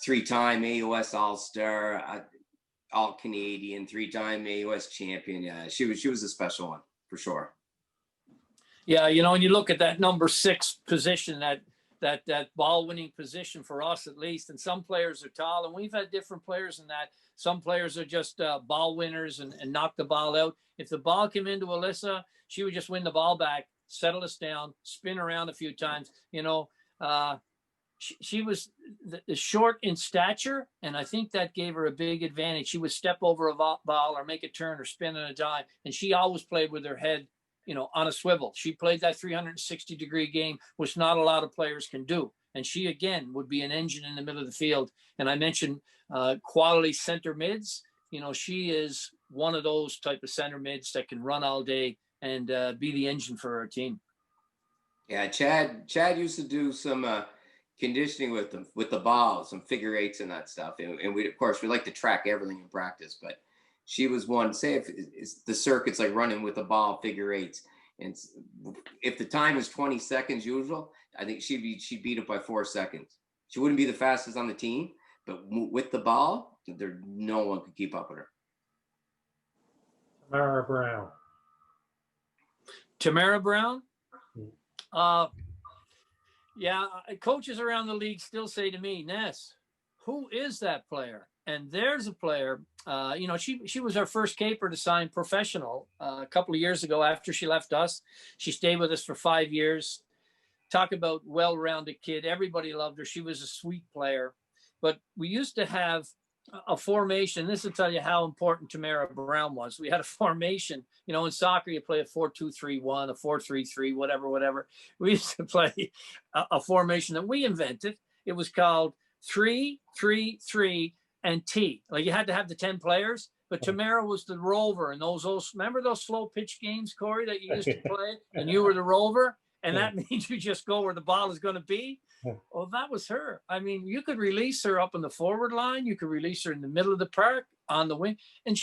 3-time AOS All-Star, All-Canadian, 3-time AOS champion. Yeah, she was a special one for sure. Yeah, you know, when you look at that number 6 position, that ball winning position for us at least, and some players are tall, and we've had different players in that. Some players are just ball winners and knock the ball out. If the ball came into Alyssa, she would just win the ball back, settle us down, spin around a few times. You know, she was the short in stature, and I think that gave her a big advantage. She would step over a ball or make a turn or spin on a dime, and she always played with her head, you know, on a swivel. She played that 360-degree game, which not a lot of players can do. And she, again, would be an engine in the middle of the field. And I mentioned quality center mids. You know, she is one of those type of center mids that can run all day and be the engine for our team. Yeah, Chad used to do some conditioning with them, with the ball, some figure eights and that stuff. And we, of course, we like to track everything in practice, but she was one, say if it's the circuit's like running with the ball, figure eights. And if the time is 20 seconds usual, I think she'd beat it by 4 seconds. She wouldn't be the fastest on the team, but with the ball, no one could keep up with her. Tamara Brown. Tamara Brown? Yeah, coaches around the league still say to me, Ness, who is that player? And there's a player, you know, she was our first caper to sign professional a couple of years ago after she left us. She stayed with us for 5 years. Talk about well-rounded kid. Everybody loved her. She was a sweet player. But we used to have a formation. This will tell you how important Tamara Brown was. We had a formation. You know, in soccer, you play a 4-2-3-1, a 4-3-3, whatever. We used to play a formation that we invented. It was called 3-3-3 and T. Like you had to have the 10 players, but Tamara was the rover. And those remember those slow pitch games, Corey, that you used to play, and you were the rover, and that means you just go where the ball is going to be. Well, that was her. I mean, you could release her up on the forward line. You could release her in the middle of the park on the wing. And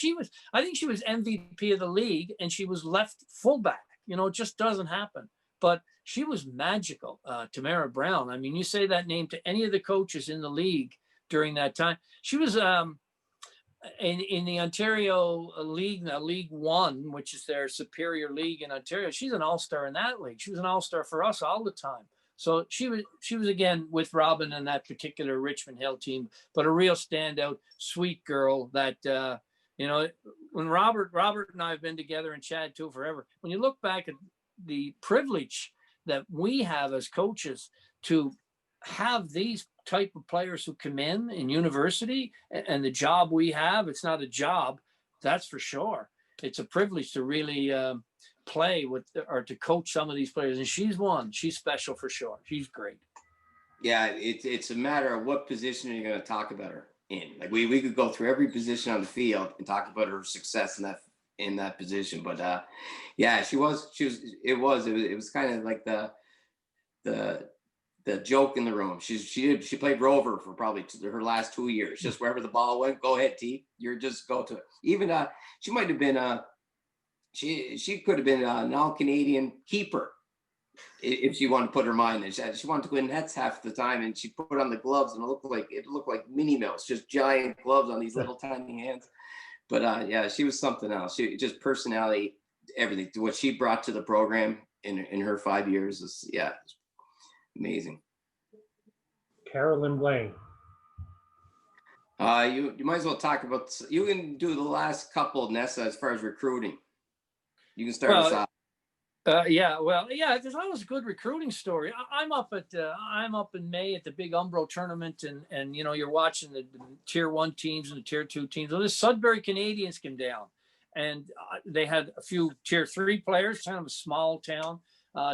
I think she was MVP of the league, and she was left fullback. You know, it just doesn't happen. But she was magical, Tamara Brown. I mean, you say that name to any of the coaches in the league during that time. She was in the Ontario League, now League One, which is their superior league in Ontario. She's an all-star in that league. She was an all-star for us all the time. So she was again with Robin and that particular Richmond Hill team, but a real standout, sweet girl that, you know, when Robert and I have been together, and Chad too forever, when you look back at the privilege that we have as coaches to have these type of players who come in university, and the job we have, it's not a job, that's for sure. It's a privilege to really play with or to coach some of these players, and she's special for sure. She's great. Yeah, it's a matter of what position you're going to talk about her in. Like we could go through every position on the field and talk about her success in that position, but yeah, it was kind of like the joke in the room. She played rover for probably her last 2 years. Just wherever the ball went, go ahead, T. You're just go to it. Even she might have been she could have been an all-Canadian keeper if she wanted to put her mind in. She wanted to win nets half the time, and she put on the gloves, and it looked like Minnie Mouse, just giant gloves on these little tiny hands. But yeah, she was something else. She just personality, everything. What she brought to the program in her 5 years is, yeah, amazing. Carolyn Blaine. You might as well talk about, you can do the last couple, Nessa, as far as recruiting. You can start us off. Yeah, there's always a good recruiting story. I'm up in May at the big Umbro tournament, and you know, you're watching the tier 1 teams and the tier 2 teams. Well, the Sudbury Canadians came down, and they had a few tier 3 players, kind of a small town.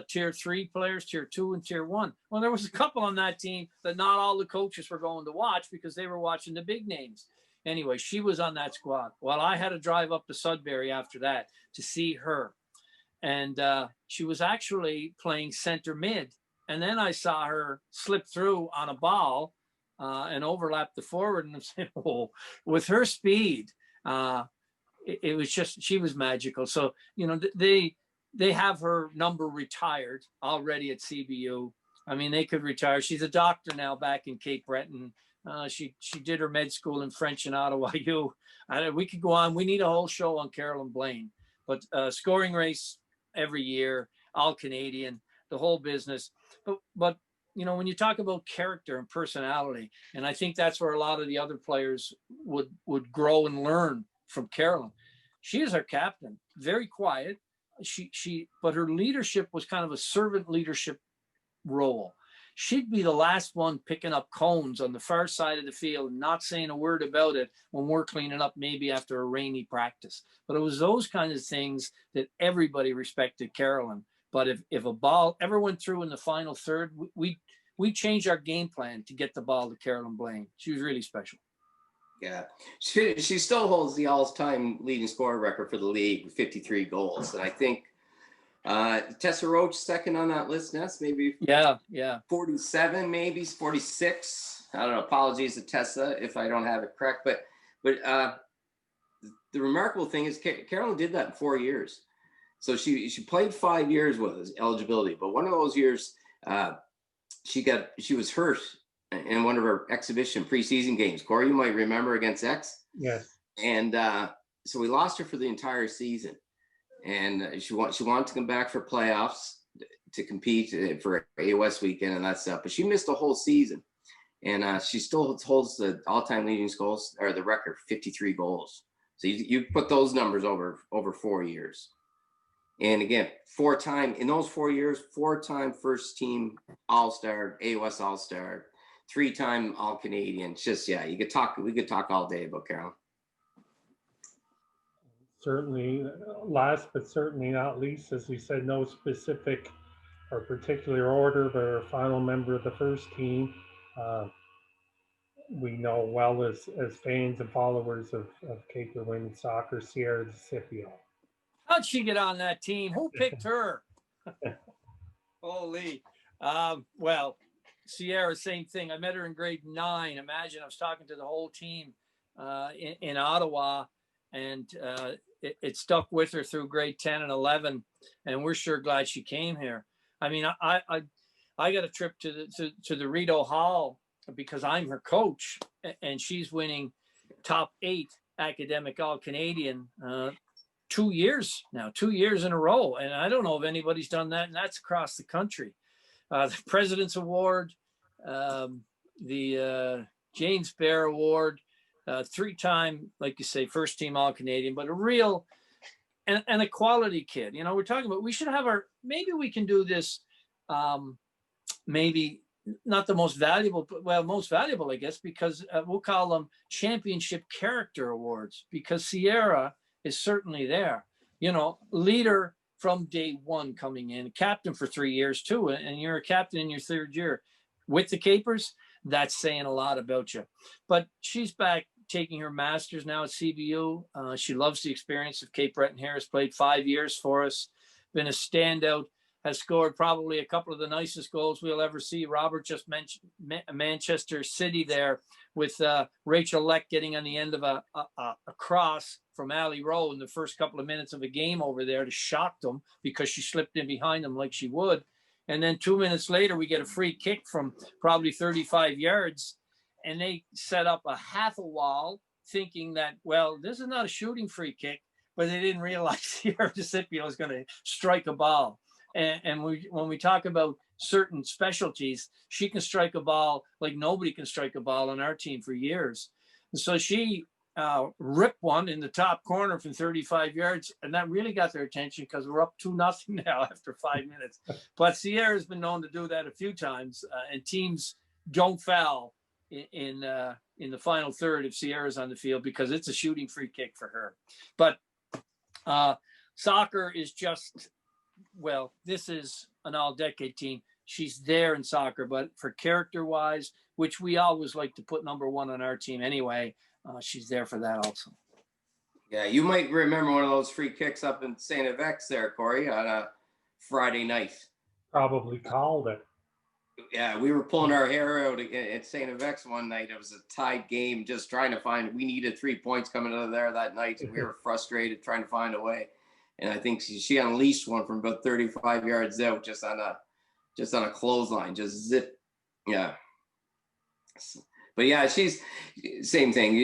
Tier 3 players, tier 2 and tier 1. Well, there was a couple on that team that not all the coaches were going to watch because they were watching the big names. Anyway, she was on that squad. Well, I had to drive up to Sudbury after that to see her. And she was actually playing center mid. And then I saw her slip through on a ball and overlap the forward. And I'm saying, oh, with her speed, it was just, she was magical. So, you know, they have her number retired already at CBU. I mean, they could retire. She's a doctor now back in Cape Breton. She did her med school in French in Ottawa U. We could go on. We need a whole show on Carolyn Blaine. But scoring race every year, all Canadian, the whole business. But you know, when you talk about character and personality, and I think that's where a lot of the other players would grow and learn from Carolyn. She is our captain, very quiet. But her leadership was kind of a servant leadership role. She'd be the last one picking up cones on the far side of the field and not saying a word about it when we're cleaning up maybe after a rainy practice. But it was those kinds of things that everybody respected Carolyn. But if a ball ever went through in the final third, we changed our game plan to get the ball to Carolyn Blaine. She was really special. Yeah, she still holds the all-time leading scorer record for the league with 53 goals. And I think Tessa Roach second on that list, Ness, maybe 47, maybe 46. I don't know. Apologies to Tessa if I don't have it correct. But the remarkable thing is Carolyn did that in 4 years. So she played 5 years with us, eligibility. But one of those years, she was hurt in one of her exhibition preseason games. Corey, you might remember, against X. Yes. And so we lost her for the entire season. And she wanted to come back for playoffs to compete for AOS weekend and that stuff. But she missed the whole season. And she still holds the all-time leading goals, or the record, 53 goals. So you put those numbers over 4 years. And again, in those 4 years, 4-time first team All-Star, AOS All-Star, 3-time All-Canadian. Just, yeah, we could talk all day about Carolyn. Certainly, last but certainly not least, as we said, no specific or particular order, but our final member of the first team. We know well as fans and followers of Caper women's soccer, Sierra DeCipio. How'd she get on that team? Who picked her? Holy. Well, Sierra, same thing. I met her in grade 9. Imagine I was talking to the whole team in Ottawa, and it stuck with her through grade 10 and 11. And we're sure glad she came here. I mean, I got a trip to the Rideau Hall because I'm her coach, and she's winning top 8 academic All-Canadian 2 years now, 2 years in a row. And I don't know if anybody's done that, and that's across the country. The President's Award, the James Bear Award, 3-time, like you say, first team All-Canadian, but a real and a quality kid. You know, we're talking about, we should have maybe we can do this, maybe not the most valuable, but well, most valuable, I guess, because we'll call them championship character awards, because Sierra is certainly there, you know, leader from day one coming in, captain for 3 years too. And you're a captain in your 3rd year with the Capers. That's saying a lot about you. But she's back taking her master's now at CBU. She loves the experience of Cape Breton Harris, played 5 years for us, been a standout, has scored probably a couple of the nicest goals we'll ever see. Robert just mentioned Manchester City there with Rachel Leck getting on the end of a cross from Ali Rowe in the first couple of minutes of a game over there to shock them because she slipped in behind them like she would. And then 2 minutes later, we get a free kick from probably 35 yards, and they set up a half a wall thinking that, well, this is not a shooting free kick, but they didn't realize Sierra DeCipio was going to strike a ball. And when we talk about certain specialties, she can strike a ball like nobody can strike a ball on our team for years. And so she ripped one in the top corner from 35 yards, and that really got their attention because we're up 2-0 now after 5 minutes. But Sierra's been known to do that a few times, and teams don't foul in the final third if Sierra's on the field because it's a shooting free kick for her. But soccer is just, well, this is an all-decade team. She's there in soccer, but for character-wise, which we always like to put number one on our team anyway, she's there for that also. Yeah, you might remember one of those free kicks up in St. Avex there, Corey, on a Friday night. Probably called it. Yeah, we were pulling our hair out at St. Avex one night. It was a tied game, just trying to find, we needed 3 points coming out of there that night. And we were frustrated trying to find a way. And I think she unleashed one from about 35 yards out, just on a clothesline, just zip. Yeah. But yeah, she's same thing.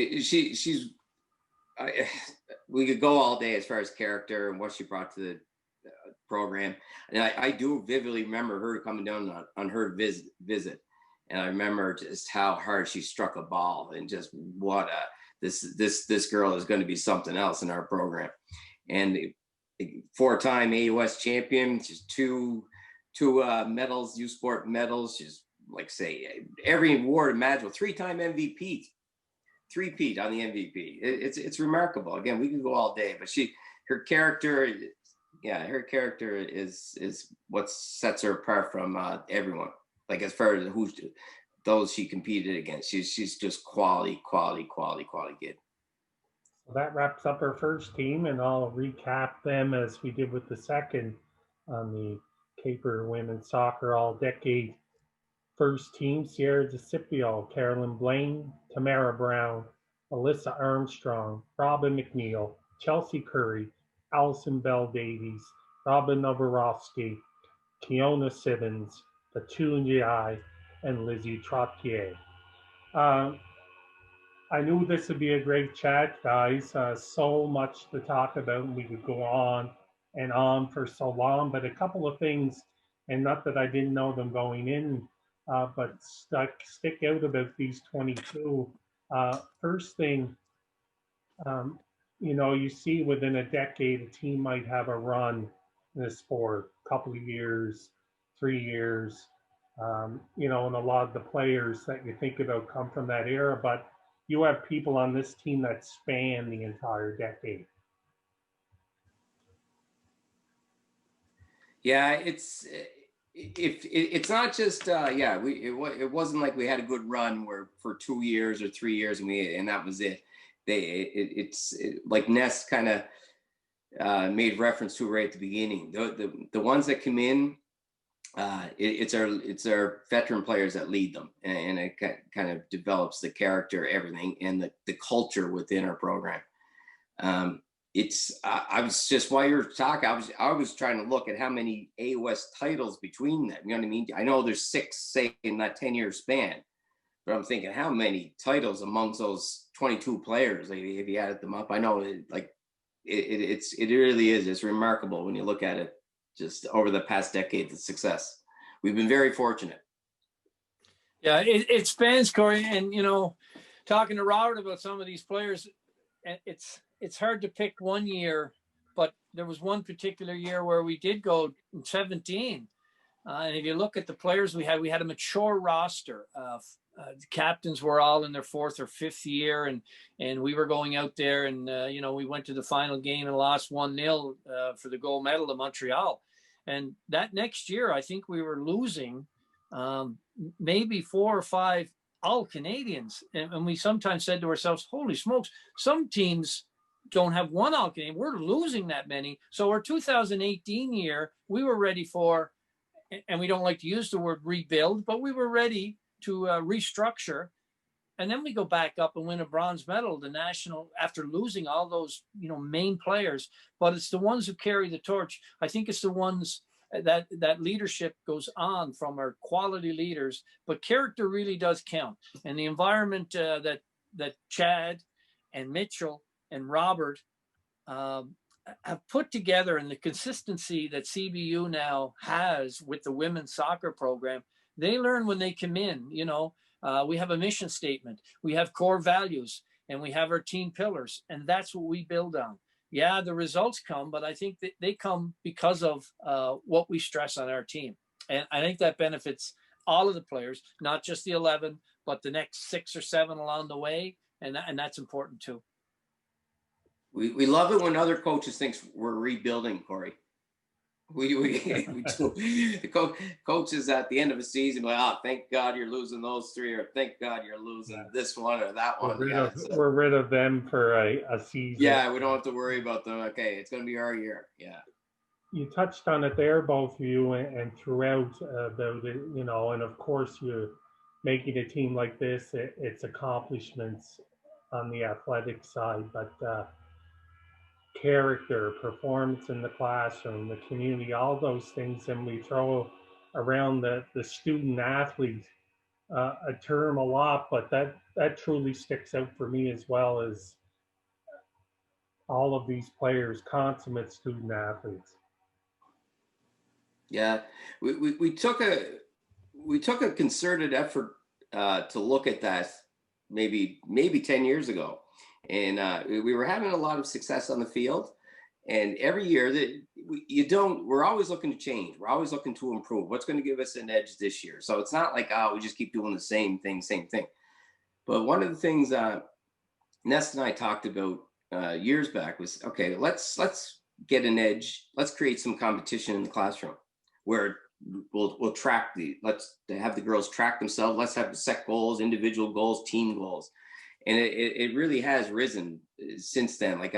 We could go all day as far as character and what she brought to the program. And I do vividly remember her coming down on her visit. And I remember just how hard she struck a ball and just what this girl is going to be something else in our program. And 4-time AUS champion, she's two medals, U Sport medals. She's like say every award imaginable, 3-time MVP, 3-peat on the MVP. It's remarkable. Again, we could go all day, but her character is what sets her apart from everyone. Like as far as those she competed against, she's just quality kid. So that wraps up our first team, and I'll recap them as we did with the second on the Caper Women's Soccer All-Decade First Team. Sierra DeCipio, Carolyn Blaine, Tamara Brown, Alyssa Armstrong, Robin McNeil, Chelsea Curry, Allison Bell Davies, Robin Novorowski, Kiona Simmons, Batu Ndiaye, and Lizzie Trottier. I knew this would be a great chat, guys. So much to talk about, and we could go on and on for so long. But a couple of things, and not that I didn't know them going in, but stick out about these 22. First thing, you see within a decade, a team might have a run in a sport, a couple of years, 3 years, and a lot of the players that you think about come from that era, but you have people on this team that span the entire decade. Yeah, it's not just it wasn't like we had a good run where for 2 years or 3 years and that was it. It's like Ness kind of made reference to right at the beginning. The ones that come in, it's our veteran players that lead them, and it kind of develops the character, everything, and the culture within our program. I was just, while you're talking, I was trying to look at how many AOS titles between them. You know what I mean? I know there's 6, say, in that 10-year span, but I'm thinking how many titles amongst those 22 players, like, if you added them up. I know it really is. It's remarkable when you look at it just over the past decade, the success. We've been very fortunate. Yeah, it spans, Corey, and talking to Robert about some of these players, it's hard to pick one year, but there was one particular year where we did go 17. And if you look at the players we had a mature roster. The captains were all in their 4th or 5th year, and we were going out there, and we went to the final game and lost 1-0 for the gold medal to Montreal. And that next year, I think we were losing maybe 4 or 5 all Canadians. And we sometimes said to ourselves, holy smokes, some teams don't have one all Canadian. We're losing that many. So our 2018 year, we were ready for, and we don't like to use the word rebuild, but we were ready to restructure. And then we go back up and win a bronze medal, the national, after losing all those, main players. But it's the ones who carry the torch. I think it's the ones that leadership goes on from our quality leaders, but character really does count. And the environment that Chad and Mitchell and Robert have put together, and the consistency that CBU now has with the women's soccer program, they learn when they come in. We have a mission statement, we have core values, and we have our team pillars, and that's what we build on. Yeah, the results come, but I think that they come because of what we stress on our team. And I think that benefits all of the players, not just the 11, but the next 6 or 7 along the way. And that's important too. We love it when other coaches think we're rebuilding, Corey. We do. The coaches at the end of a season, like, oh, thank God you're losing those 3, or thank God you're losing this one or that one. We're rid of them for a season. Yeah, we don't have to worry about them. Okay, it's going to be our year. Yeah. You touched on it there, both of you, and throughout about it, and of course you making a team like this, it's accomplishments on the athletic side, but character, performance in the classroom, the community, all those things, and we throw around the student athlete a term a lot, but that truly sticks out for me as well as all of these players, consummate student athletes. Yeah, we took a concerted effort to look at that maybe 10 years ago, and we were having a lot of success on the field. And every year we're always looking to change. We're always looking to improve. What's going to give us an edge this year? So it's not like, we just keep doing the same thing. But one of the things Nest and I talked about years back was, okay, let's get an edge. Let's create some competition in the classroom where we'll track let's have the girls track themselves. Let's have set goals, individual goals, team goals. And it really has risen since then. Like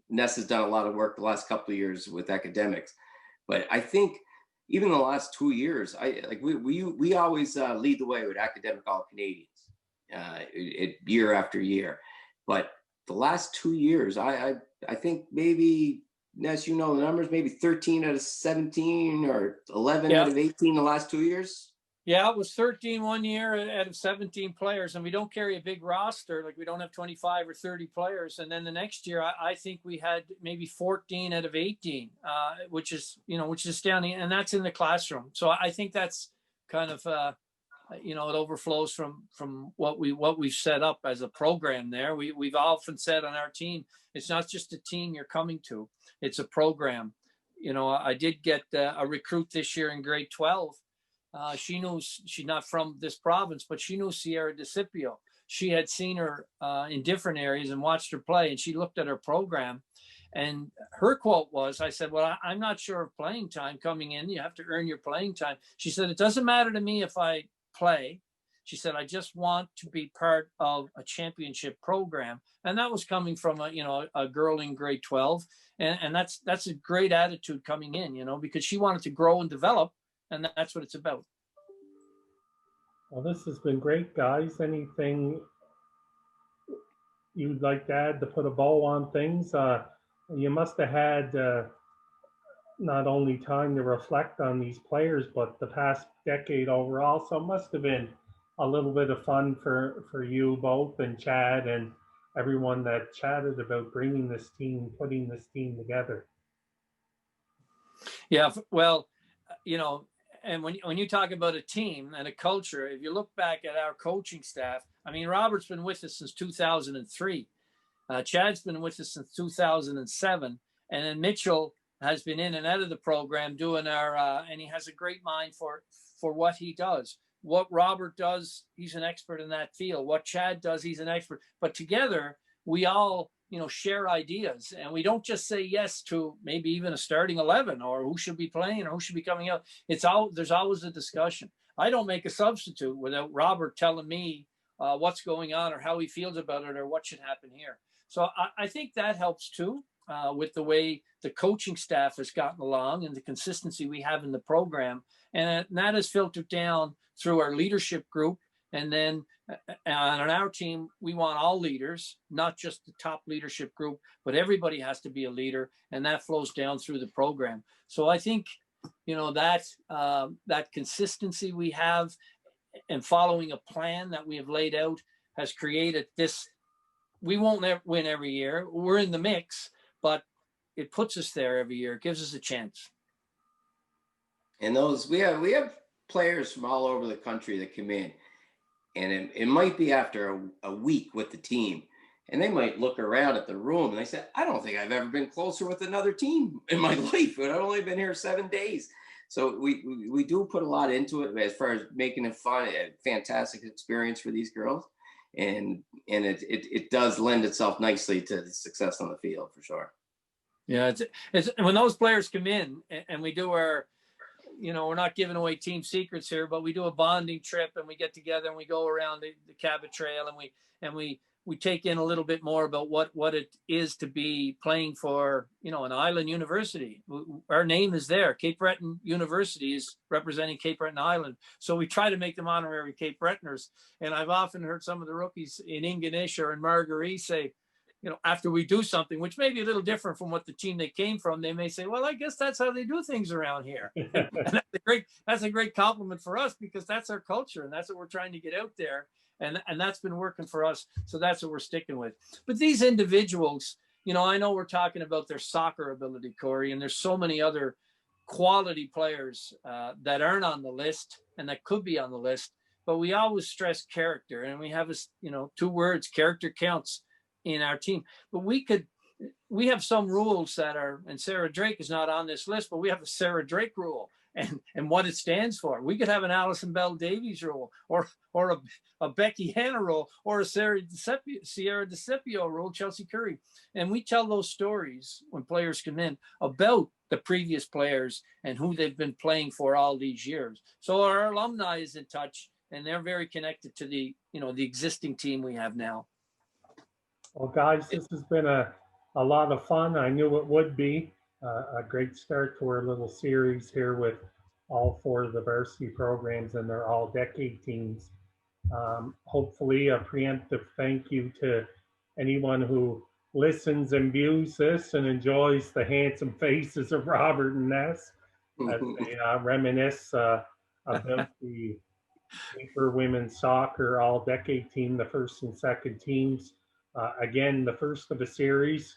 Ness has done a lot of work the last couple of years with academics, but I think even the last 2 years, we always lead the way with academic All-Canadians year after year. But the last 2 years, I think maybe, Ness, the numbers, maybe 13 out of 17 or 11 out of 18 the last 2 years. Yeah, it was 13 one year out of 17 players, and we don't carry a big roster. Like, we don't have 25 or 30 players. And then the next year, I think we had maybe 14 out of 18, which is astounding. And that's in the classroom. So I think that's kind of, it overflows from what we've set up as a program there. We've often said on our team, it's not just a team you're coming to, it's a program. I did get a recruit this year in grade 12. She knows she's not from this province, but she knew Sierra DeCipio. She had seen her in different areas and watched her play, and she looked at her program. And her quote was, I said, well, I'm not sure of playing time coming in. You have to earn your playing time. She said, it doesn't matter to me if I play. She said, I just want to be part of a championship program. And that was coming from a girl in grade 12. And that's a great attitude coming in, because she wanted to grow and develop. And that's what it's about. Well, this has been great, guys. Anything you'd like to add to put a bow on things? You must have had not only time to reflect on these players, but the past decade overall. So it must have been a little bit of fun for you both and Chad and everyone that chatted about putting this team together. Yeah, well, and when you talk about a team and a culture, if you look back at our coaching staff, I mean, Robert's been with us since 2003. Chad's been with us since 2007. And then Mitchell has been in and out of the program doing and he has a great mind for what he does. What Robert does, he's an expert in that field. What Chad does, he's an expert. But together, we all share ideas, and we don't just say yes to maybe even a starting 11 or who should be playing or who should be coming out. There's always a discussion. I don't make a substitute without Robert telling me what's going on or how he feels about it or what should happen here. So I think that helps too with the way the coaching staff has gotten along and the consistency we have in the program. And that has filtered down through our leadership group. And then on our team, we want all leaders, not just the top leadership group, but everybody has to be a leader, and that flows down through the program. So I think, that consistency we have and following a plan that we have laid out has created this. We won't win every year. We're in the mix, but it puts us there every year. It gives us a chance. And those we have players from all over the country that come in, and it might be after a week with the team, and they might look around at the room and they say, I don't think I've ever been closer with another team in my life, but I've only been here 7 days. So we do put a lot into it as far as making it fun, a fantastic experience for these girls, and it does lend itself nicely to the success on the field for sure. Yeah, it's when those players come in and we do our, we're not giving away team secrets here, but we do a bonding trip and we get together and we go around the Cabot Trail and we take in a little bit more about what it is to be playing for, an island university. Our name is there. Cape Breton University is representing Cape Breton Island. So we try to make them honorary Cape Bretoners. And I've often heard some of the rookies in Ingonish or in Margaree say, after we do something, which may be a little different from what the team they came from, they may say, well, I guess that's how they do things around here. And that's a great compliment for us, because that's our culture and that's what we're trying to get out there. And that's been working for us. So that's what we're sticking with. But these individuals, I know we're talking about their soccer ability, Corey, and there's so many other quality players that aren't on the list and that could be on the list, but we always stress character, and we have 2 words, character counts, in our team. But we have some rules that are, and Sarah Drake is not on this list, but we have a Sarah Drake rule and what it stands for. We could have an Alison Bell Davies rule, or a Becky Hanna rule, or a Sierra DeCipio rule, Chelsea Curry. And we tell those stories when players come in about the previous players and who they've been playing for all these years. So our alumni is in touch, and they're very connected to the existing team we have now. Well, guys, this has been a lot of fun. I knew it would be a great start to our little series here with all 4 of the varsity programs and their all-decade teams. Hopefully, a preemptive thank you to anyone who listens and views this and enjoys the handsome faces of Robert and Ness as they reminisce about the Paper women's soccer all-decade team, the first and second teams. Again, the first of a series.